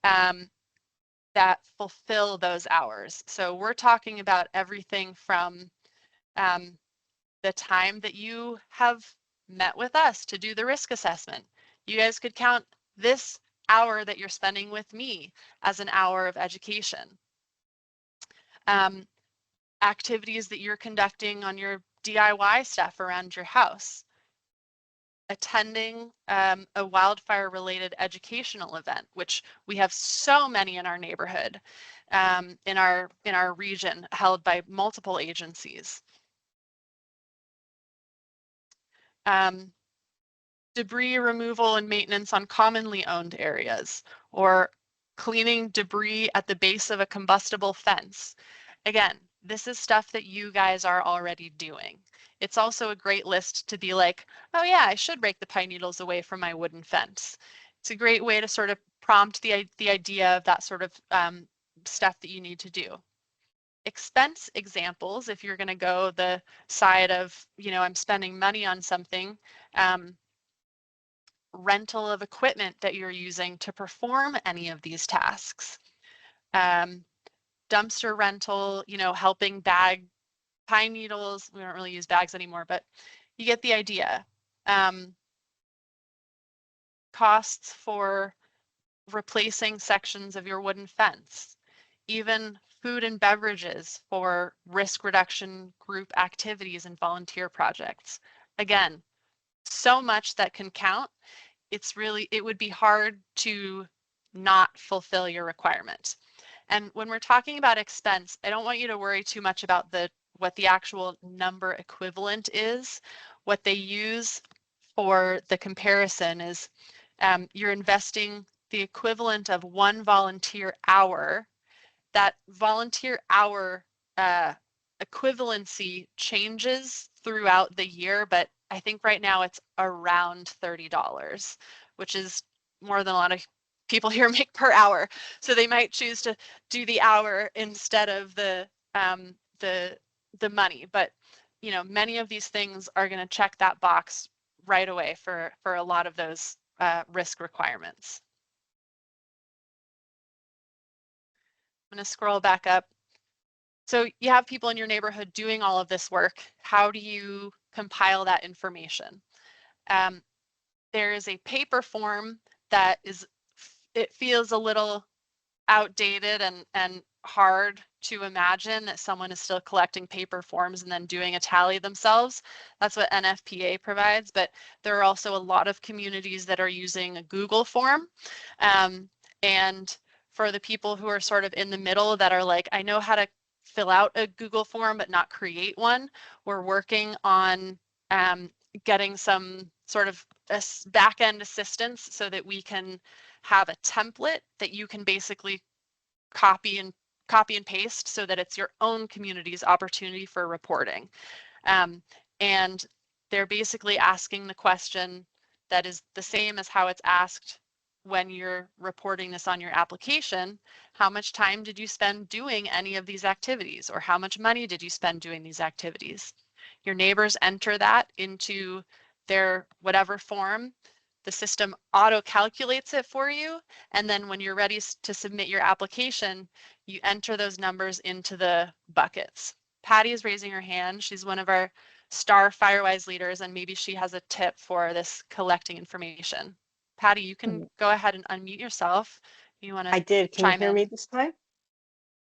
that fulfill those hours. So we're talking about everything from the time that you have met with us to do the risk assessment. You guys could count this hour that you're spending with me as an hour of education. Activities that you're conducting on your DIY stuff around your house. Attending a wildfire related educational event, which we have so many in our neighborhood, in our region, held by multiple agencies. Debris removal and maintenance on commonly owned areas, or cleaning debris at the base of a combustible fence. Again, this is stuff that you guys are already doing. It's also a great list to be like, oh yeah, I should rake the pine needles away from my wooden fence. It's a great way to sort of prompt the idea of that sort of stuff that you need to do. Expense examples, if you're going to go the side of, you know, I'm spending money on something, rental of equipment that you're using to perform any of these tasks. Dumpster rental, you know, helping bag pine needles. We don't really use bags anymore, but you get the idea. Costs for replacing sections of your wooden fence, even food and beverages for risk reduction group activities and volunteer projects. Again, so much that can count. It would be hard to not fulfill your requirement. And when we're talking about expense, I don't want you to worry too much about what the actual number equivalent is. What they use for the comparison is you're investing the equivalent of 1 volunteer hour that volunteer hour equivalency changes throughout the year, but I think right now it's around $30, which is more than a lot of people here make per hour. So they might choose to do the hour instead of the money. But you know, many of these things are going to check that box right away for a lot of those risk requirements. I'm going to scroll back up. So you have people in your neighborhood doing all of this work. How do you compile that information? There is a paper form that it feels a little outdated and hard to imagine that someone is still collecting paper forms and then doing a tally themselves. That's what NFPA provides, but there are also a lot of communities that are using a Google form. And for the people who are sort of in the middle that are like, I know how to fill out a Google form but not create one, we're working on getting some sort of back-end assistance so that we can have a template that you can basically copy and paste so that it's your own community's opportunity for reporting. And they're basically asking the question that is the same as how it's asked when you're reporting this on your application. How much time did you spend doing any of these activities, or how much money did you spend doing these activities? Your neighbors enter that into their whatever form. The system auto calculates it for you. And then when you're ready to submit your application, you enter those numbers into the buckets. Patty is raising her hand. She's one of our star Firewise leaders, and maybe she has a tip for this collecting information. Patty, you can go ahead and unmute yourself. You want to?
I did. Can you hear me this time?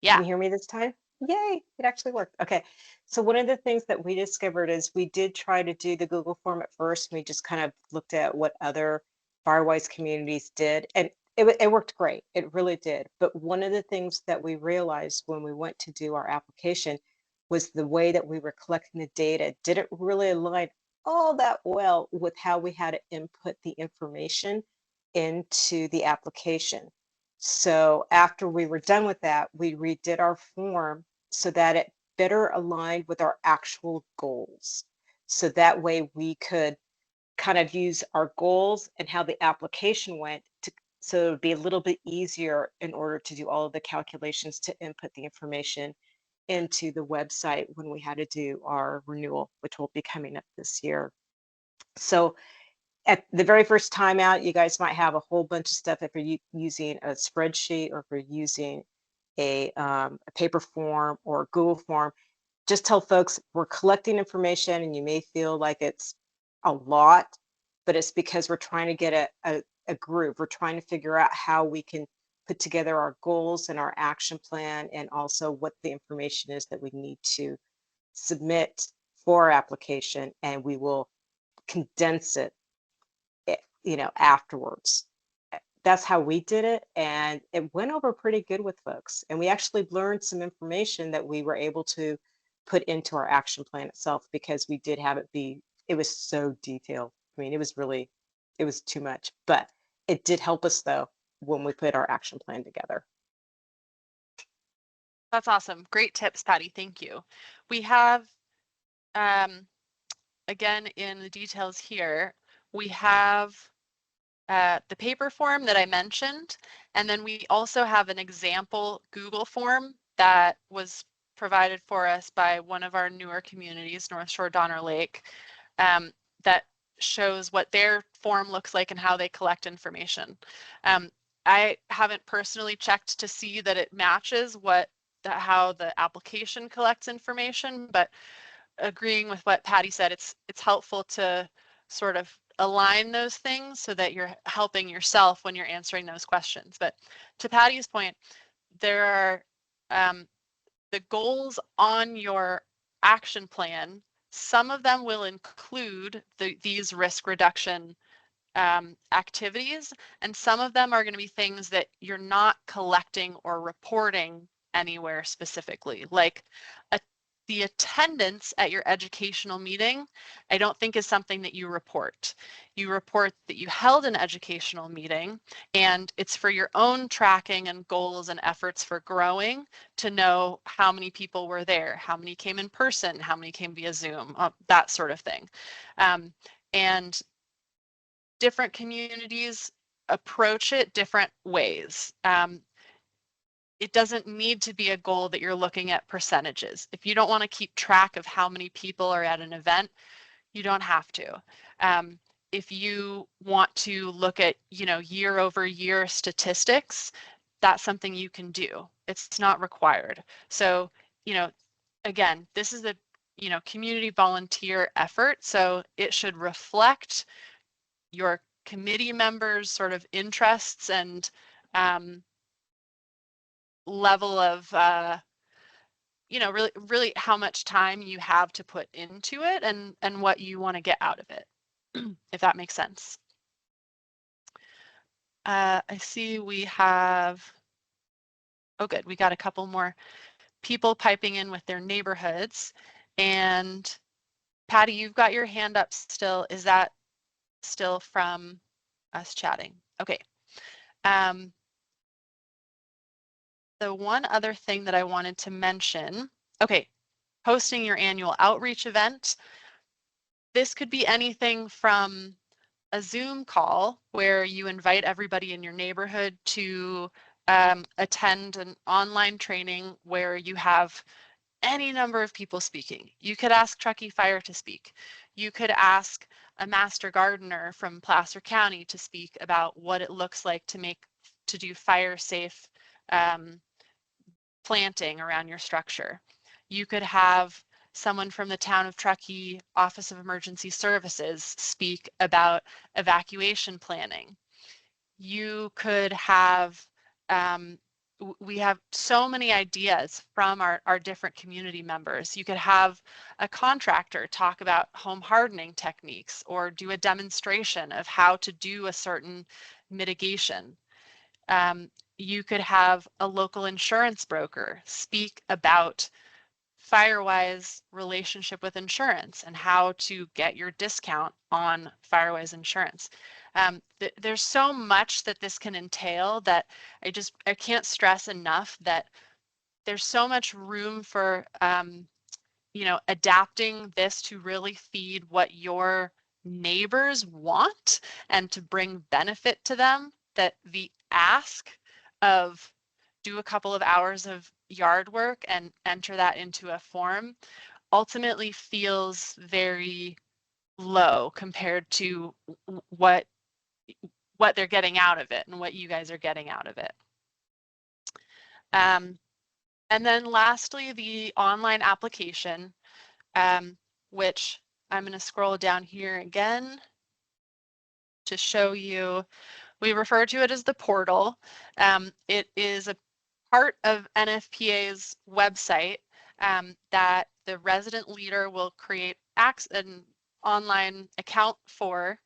Yeah.
Can you hear me this time? Yay, it actually worked. Okay. So one of the things that we discovered is we did try to do the Google form at first. We just kind of looked at what other Firewise communities did, and it worked great. It really did. But one of the things that we realized when we went to do our application was the way that we were collecting the data didn't really align all that well with how we had to input the information into the application. So after we were done with that, we redid our form so that it better aligned with our actual goals. So that way we could kind of use our goals and how the application went to, so it would be a little bit easier in order to do all of the calculations to input the information into the website when we had to do our renewal, which will be coming up this year. So at the very first time out, you guys might have a whole bunch of stuff if you're using a spreadsheet or if you're using a paper form or Google form. Just tell folks we're collecting information, and you may feel like it's a lot, but it's because we're trying to get a group. We're trying to figure out how we can put together our goals and our action plan, and also what the information is that we need to submit for our application, and we will condense it, you know, afterwards. That's how we did it, and it went over pretty good with folks. And we actually learned some information that we were able to put into our action plan itself, because we did have it be, it was so detailed. I mean, it was too much, but it did help us though when we put our action plan together.
That's awesome. Great tips, Patty. Thank you. We have, again, in the details here, we have the paper form that I mentioned, and then we also have an example Google form that was provided for us by one of our newer communities, North Shore Donner Lake, that shows what their form looks like and how they collect information. I haven't personally checked to see that it matches how the application collects information, but agreeing with what Patty said, it's helpful to sort of align those things so that you're helping yourself when you're answering those questions. But to Patty's point, there are the goals on your action plan. Some of them will include these risk reduction activities, and some of them are going to be things that you're not collecting or reporting anywhere specifically, like The attendance at your educational meeting, I don't think is something that you report. You report that you held an educational meeting, and it's for your own tracking and goals and efforts for growing to know how many people were there, how many came in person, how many came via Zoom, that sort of thing. And different communities approach it different ways. It doesn't need to be a goal that you're looking at percentages. If you don't want to keep track of how many people are at an event, you don't have to. If you want to look at, year over year statistics, that's something you can do. It's not required. So, again, this is a, community volunteer effort. So it should reflect your committee members' sort of interests and level of really how much time you have to put into it and what you want to get out of it, if that makes sense. I see we have, oh good, we got a couple more people piping in with their neighborhoods. And Patty, you've got your hand up still. Is that still from us chatting? Okay. The one other thing that I wanted to mention, okay, hosting your annual outreach event. This could be anything from a Zoom call where you invite everybody in your neighborhood to attend an online training where you have any number of people speaking. You could ask Truckee Fire to speak. You could ask a master gardener from Placer County to speak about what it looks like to do fire safe planting around your structure. You could have someone from the town of Truckee Office of Emergency Services speak about evacuation planning. You could have, we have so many ideas from our different community members. You could have a contractor talk about home hardening techniques or do a demonstration of how to do a certain mitigation. You could have a local insurance broker speak about Firewise relationship with insurance and how to get your discount on Firewise insurance. There's so much that this can entail that I can't stress enough that there's so much room for adapting this to really feed what your neighbors want and to bring benefit to them, that the ask of do a couple of hours of yard work and enter that into a form ultimately feels very low compared to what they're getting out of it and what you guys are getting out of it. And then lastly, the online application, which I'm going to scroll down here again to show you. We refer to it as the portal. It is a part of NFPA's website that the resident leader will create an online account for.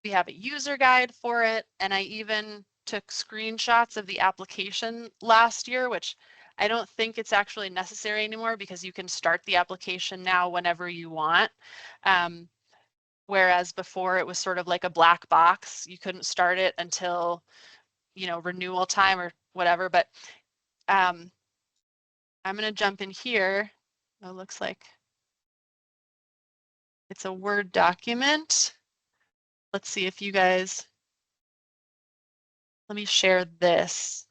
We have a user guide for it, and I even took screenshots of the application last year, which I don't think it's actually necessary anymore because you can start the application now whenever you want. Whereas before it was sort of like a black box. You couldn't start it until, renewal time or whatever. But I'm going to jump in here. It looks like it's a Word document. Let's see if you guys, let me share this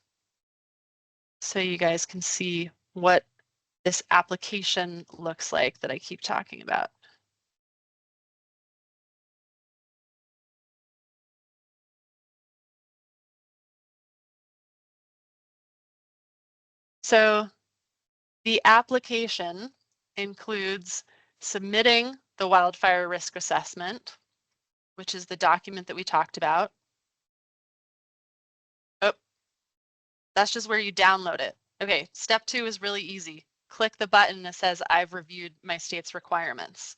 so you guys can see what this application looks like that I keep talking about. So the application includes submitting the wildfire risk assessment, which is the document that we talked about. Oh, that's just where you download it. Okay, step 2 is really easy. Click the button that says I've reviewed my state's requirements.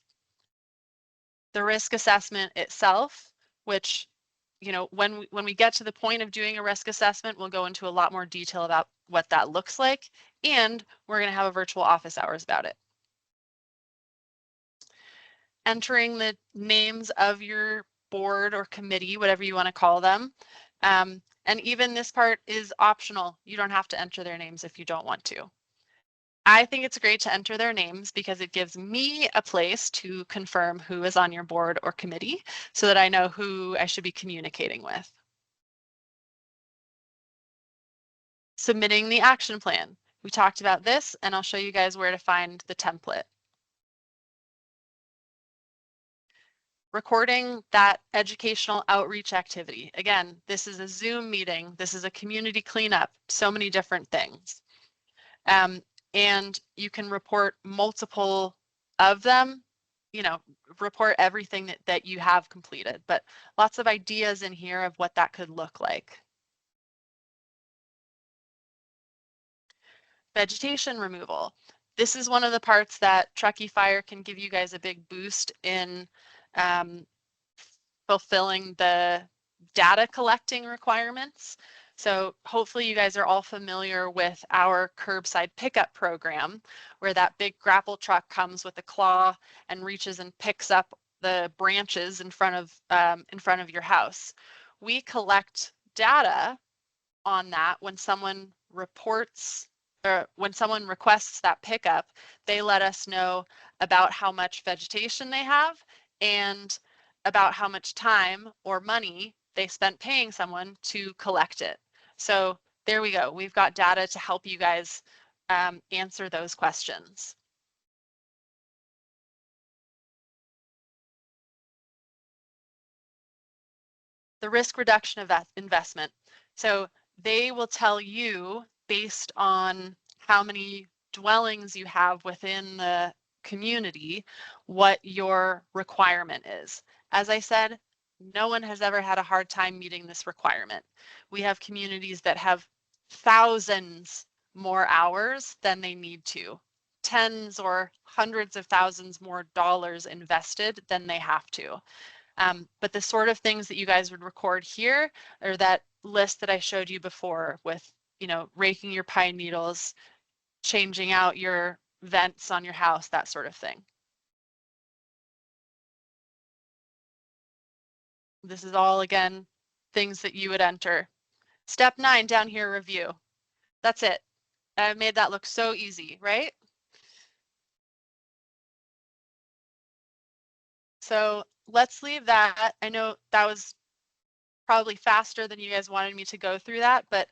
The risk assessment itself, which, when we get to the point of doing a risk assessment, we'll go into a lot more detail about what that looks like. And we're going to have a virtual office hours about it. Entering the names of your board or committee, whatever you want to call them. And even this part is optional. You don't have to enter their names if you don't want to. I think it's great to enter their names because it gives me a place to confirm who is on your board or committee so that I know who I should be communicating with. Submitting the action plan. We talked about this, and I'll show you guys where to find the template. Recording that educational outreach activity. Again, this is a Zoom meeting. This is a community cleanup, so many different things. And you can report multiple of them, you know, report everything that you have completed, but lots of ideas in here of what that could look like. Vegetation removal. This is one of the parts that Truckee Fire can give you guys a big boost in fulfilling the data collecting requirements. So hopefully you guys are all familiar with our curbside pickup program, where that big grapple truck comes with a claw and reaches and picks up the branches in front of your house. We collect data on that when someone reports or when someone requests that pickup. They let us know about how much vegetation they have and about how much time or money they spent paying someone to collect it. So there we go. We've got data to help you guys answer those questions. The risk reduction of that investment. So they will tell you based on how many dwellings you have within the community what your requirement is. As I said, no one has ever had a hard time meeting this requirement. We have communities that have thousands more hours than they need to, tens or hundreds of thousands more dollars invested than they have to. But the sort of things that you guys would record here are that list that I showed you before with, you know, raking your pine needles, changing out your vents on your house, that sort of thing. This is all, again, things that you would enter. Step 9 down here, review. That's it. I made that look so easy, right? So let's leave that. I know that was probably faster than you guys wanted me to go through that, but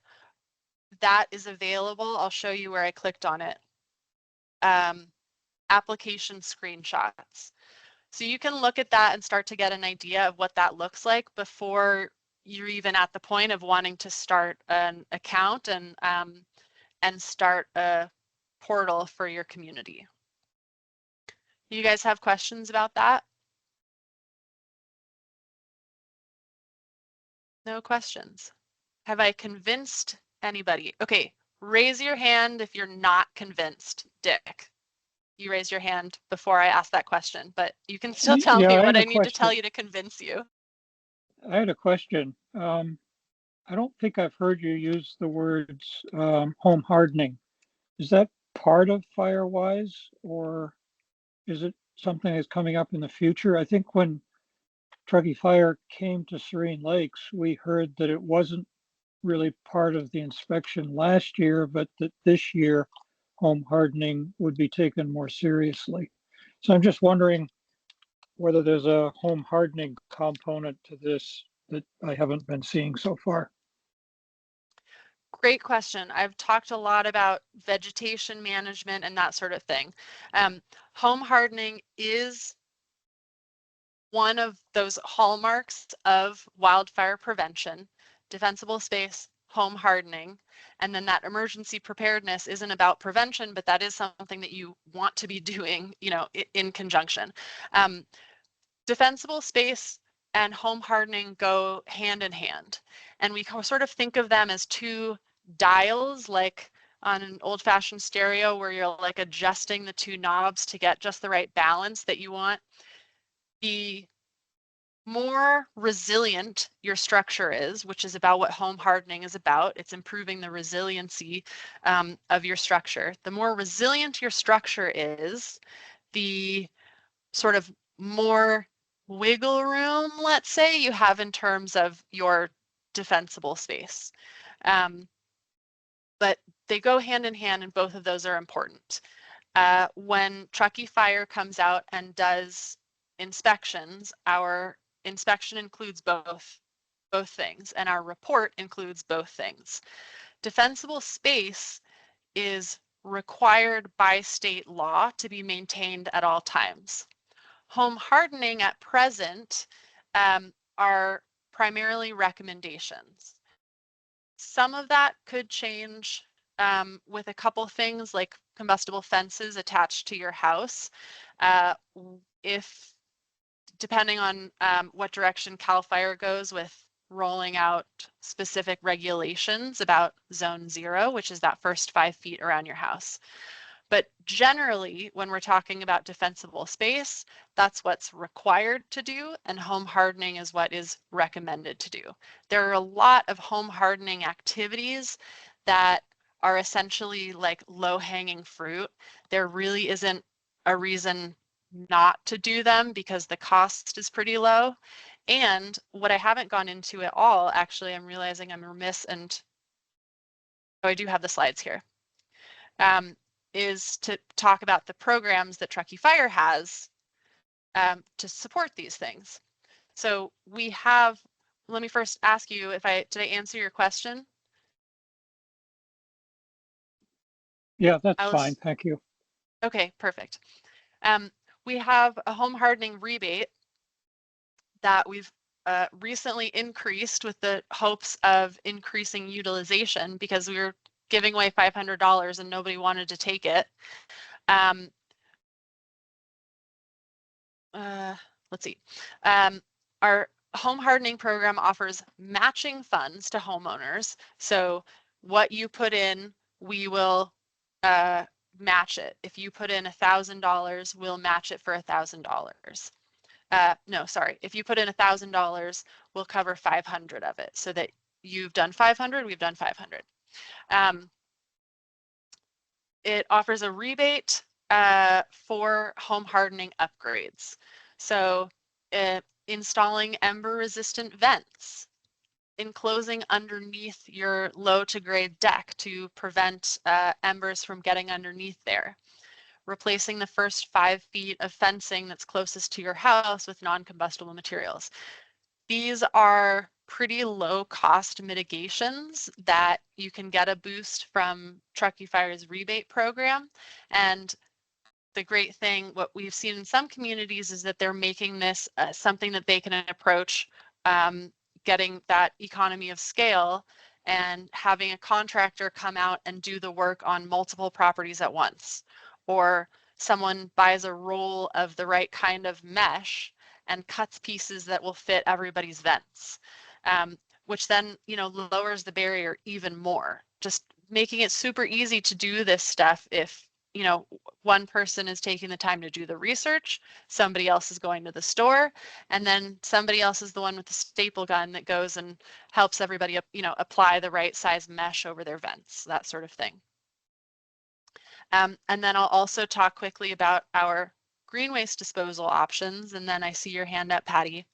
that is available. I'll show you where I clicked on it. Application screenshots. So you can look at that and start to get an idea of what that looks like before you're even at the point of wanting to start an account and start a portal for your community. You guys have questions about that? No questions. Have I convinced anybody? Okay, raise your hand if you're not convinced, Dick. You raise your hand before I ask that question, but you can still tell me what I need to tell you to convince you.
I had a question. I don't think I've heard you use the words home hardening. Is that part of Firewise, or is it something that's coming up in the future? I think when Truckee Fire came to Serene Lakes, we heard that it wasn't really part of the inspection last year, but that this year home hardening would be taken more seriously. So I'm just wondering whether there's a home hardening component to this that I haven't been seeing so far.
Great question. I've talked a lot about vegetation management and that sort of thing. Home hardening is one of those hallmarks of wildfire prevention, defensible space, home hardening, and then that emergency preparedness isn't about prevention, but that is something that you want to be doing, you know, in conjunction. Defensible space and home hardening go hand in hand, and we sort of think of them as two dials, like on an old-fashioned stereo where you're like adjusting the two knobs to get just the right balance that you want. The more resilient your structure is, which is about what home hardening is about, it's improving the resiliency of your structure. The more resilient your structure is, the sort of more wiggle room, let's say, you have in terms of your defensible space. But they go hand in hand, and both of those are important. When Truckee Fire comes out and does inspections, our inspection includes both things, and our report includes both things. Defensible space is required by state law to be maintained at all times. Home hardening at present are primarily recommendations. Some of that could change with a couple things like combustible fences attached to your house. If, depending on what direction CAL FIRE goes with rolling out specific regulations about zone 0, which is that first 5 feet around your house. But generally, when we're talking about defensible space, that's what's required to do, and home hardening is what is recommended to do. There are a lot of home hardening activities that are essentially like low-hanging fruit. There really isn't a reason not to do them because the cost is pretty low. And what I haven't gone into at all, actually, I'm realizing I'm remiss, and oh, I do have the slides here. Is to talk about the programs that Truckee Fire has to support these things. So we have, let me first ask you if did I answer your question?
Yeah, that's fine. Thank you.
Okay, perfect. We have a home hardening rebate that we've recently increased with the hopes of increasing utilization because we were giving away $500 and nobody wanted to take it. Let's see. Our home hardening program offers matching funds to homeowners. So what you put in, we will match it. If you put in $1,000, we'll match it for $1,000. No, sorry. If you put in $1,000, we'll cover 500 of it. So that you've done 500, we've done 500. It offers a rebate for home hardening upgrades. So installing ember resistant vents, enclosing underneath your low to grade deck to prevent embers from getting underneath there, replacing the first 5 feet of fencing that's closest to your house with non-combustible materials. These are pretty low cost mitigations that you can get a boost from Truckee Fire's rebate program. And the great thing, what we've seen in some communities is that they're making this something that they can approach getting that economy of scale and having a contractor come out and do the work on multiple properties at once. Or someone buys a roll of the right kind of mesh and cuts pieces that will fit everybody's vents, which then, you know, lowers the barrier even more. Just making it super easy to do this stuff if, you know, one person is taking the time to do the research, somebody else is going to the store, and then somebody else is the one with the staple gun that goes and helps everybody, you know, apply the right size mesh over their vents, that sort of thing. And then I'll also talk quickly about our green waste disposal options, and then I see your hand up, Patty.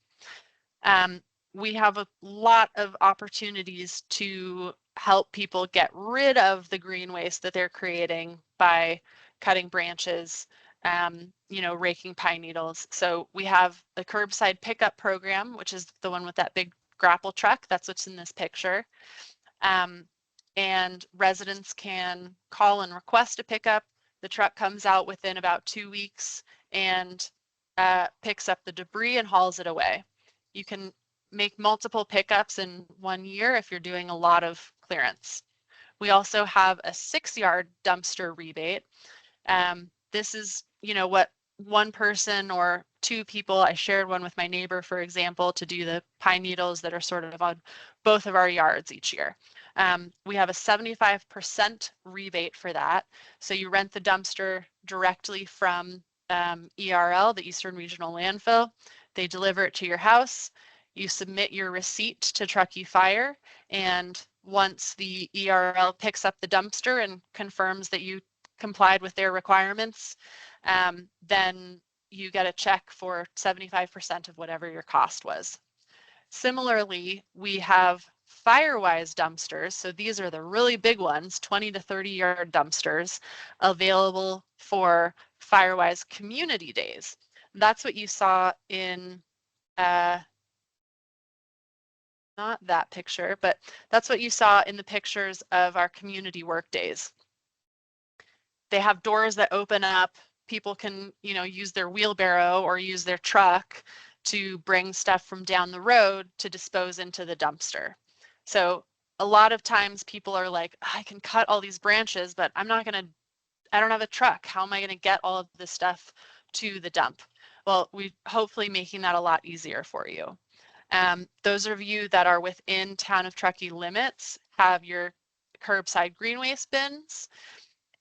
We have a lot of opportunities to help people get rid of the green waste that they're creating by cutting branches, you know, raking pine needles. So we have a curbside pickup program, which is the one with that big grapple truck. That's what's in this picture. And residents can call and request a pickup. The truck comes out within about 2 weeks and picks up the debris and hauls it away. You can make multiple pickups in 1 year if you're doing a lot of clearance. We also have a 6-yard dumpster rebate. This is, you know, what one person or 2 people, I shared one with my neighbor, for example, to do the pine needles that are sort of on both of our yards each year. We have a 75% rebate for that. So you rent the dumpster directly from ERL, the Eastern Regional Landfill. They deliver it to your house. You submit your receipt to Truckee Fire, and once the ERL picks up the dumpster and confirms that you complied with their requirements, then you get a check for 75% of whatever your cost was. Similarly, we have Firewise dumpsters. So these are the really big ones, 20 to 30-yard dumpsters available for Firewise Community Days. That's what you saw in, not that picture, but that's what you saw in the pictures of our community work days. They have doors that open up. People can, use their wheelbarrow or use their truck to bring stuff from down the road to dispose into the dumpster. So a lot of times people are like, I can cut all these branches, but I don't have a truck. How am I going to get all of this stuff to the dump? Well, we hopefully making that a lot easier for you. Those of you that are within town of Truckee limits have your curbside green waste bins.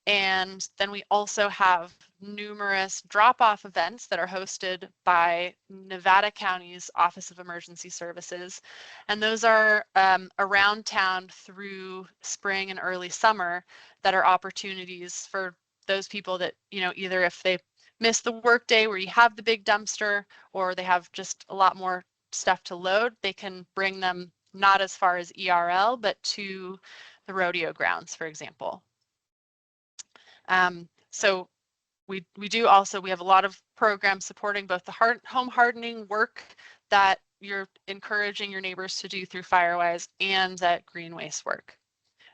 And then we also have numerous drop-off events that are hosted by Nevada County's Office of Emergency Services. And those are around town through spring and early summer that are opportunities for those people that, either if they miss the workday where you have the big dumpster or they have just a lot more stuff to load, they can bring them not as far as ERL, but to the rodeo grounds, for example. So we have a lot of programs supporting both the home hardening work that you're encouraging your neighbors to do through Firewise and that green waste work.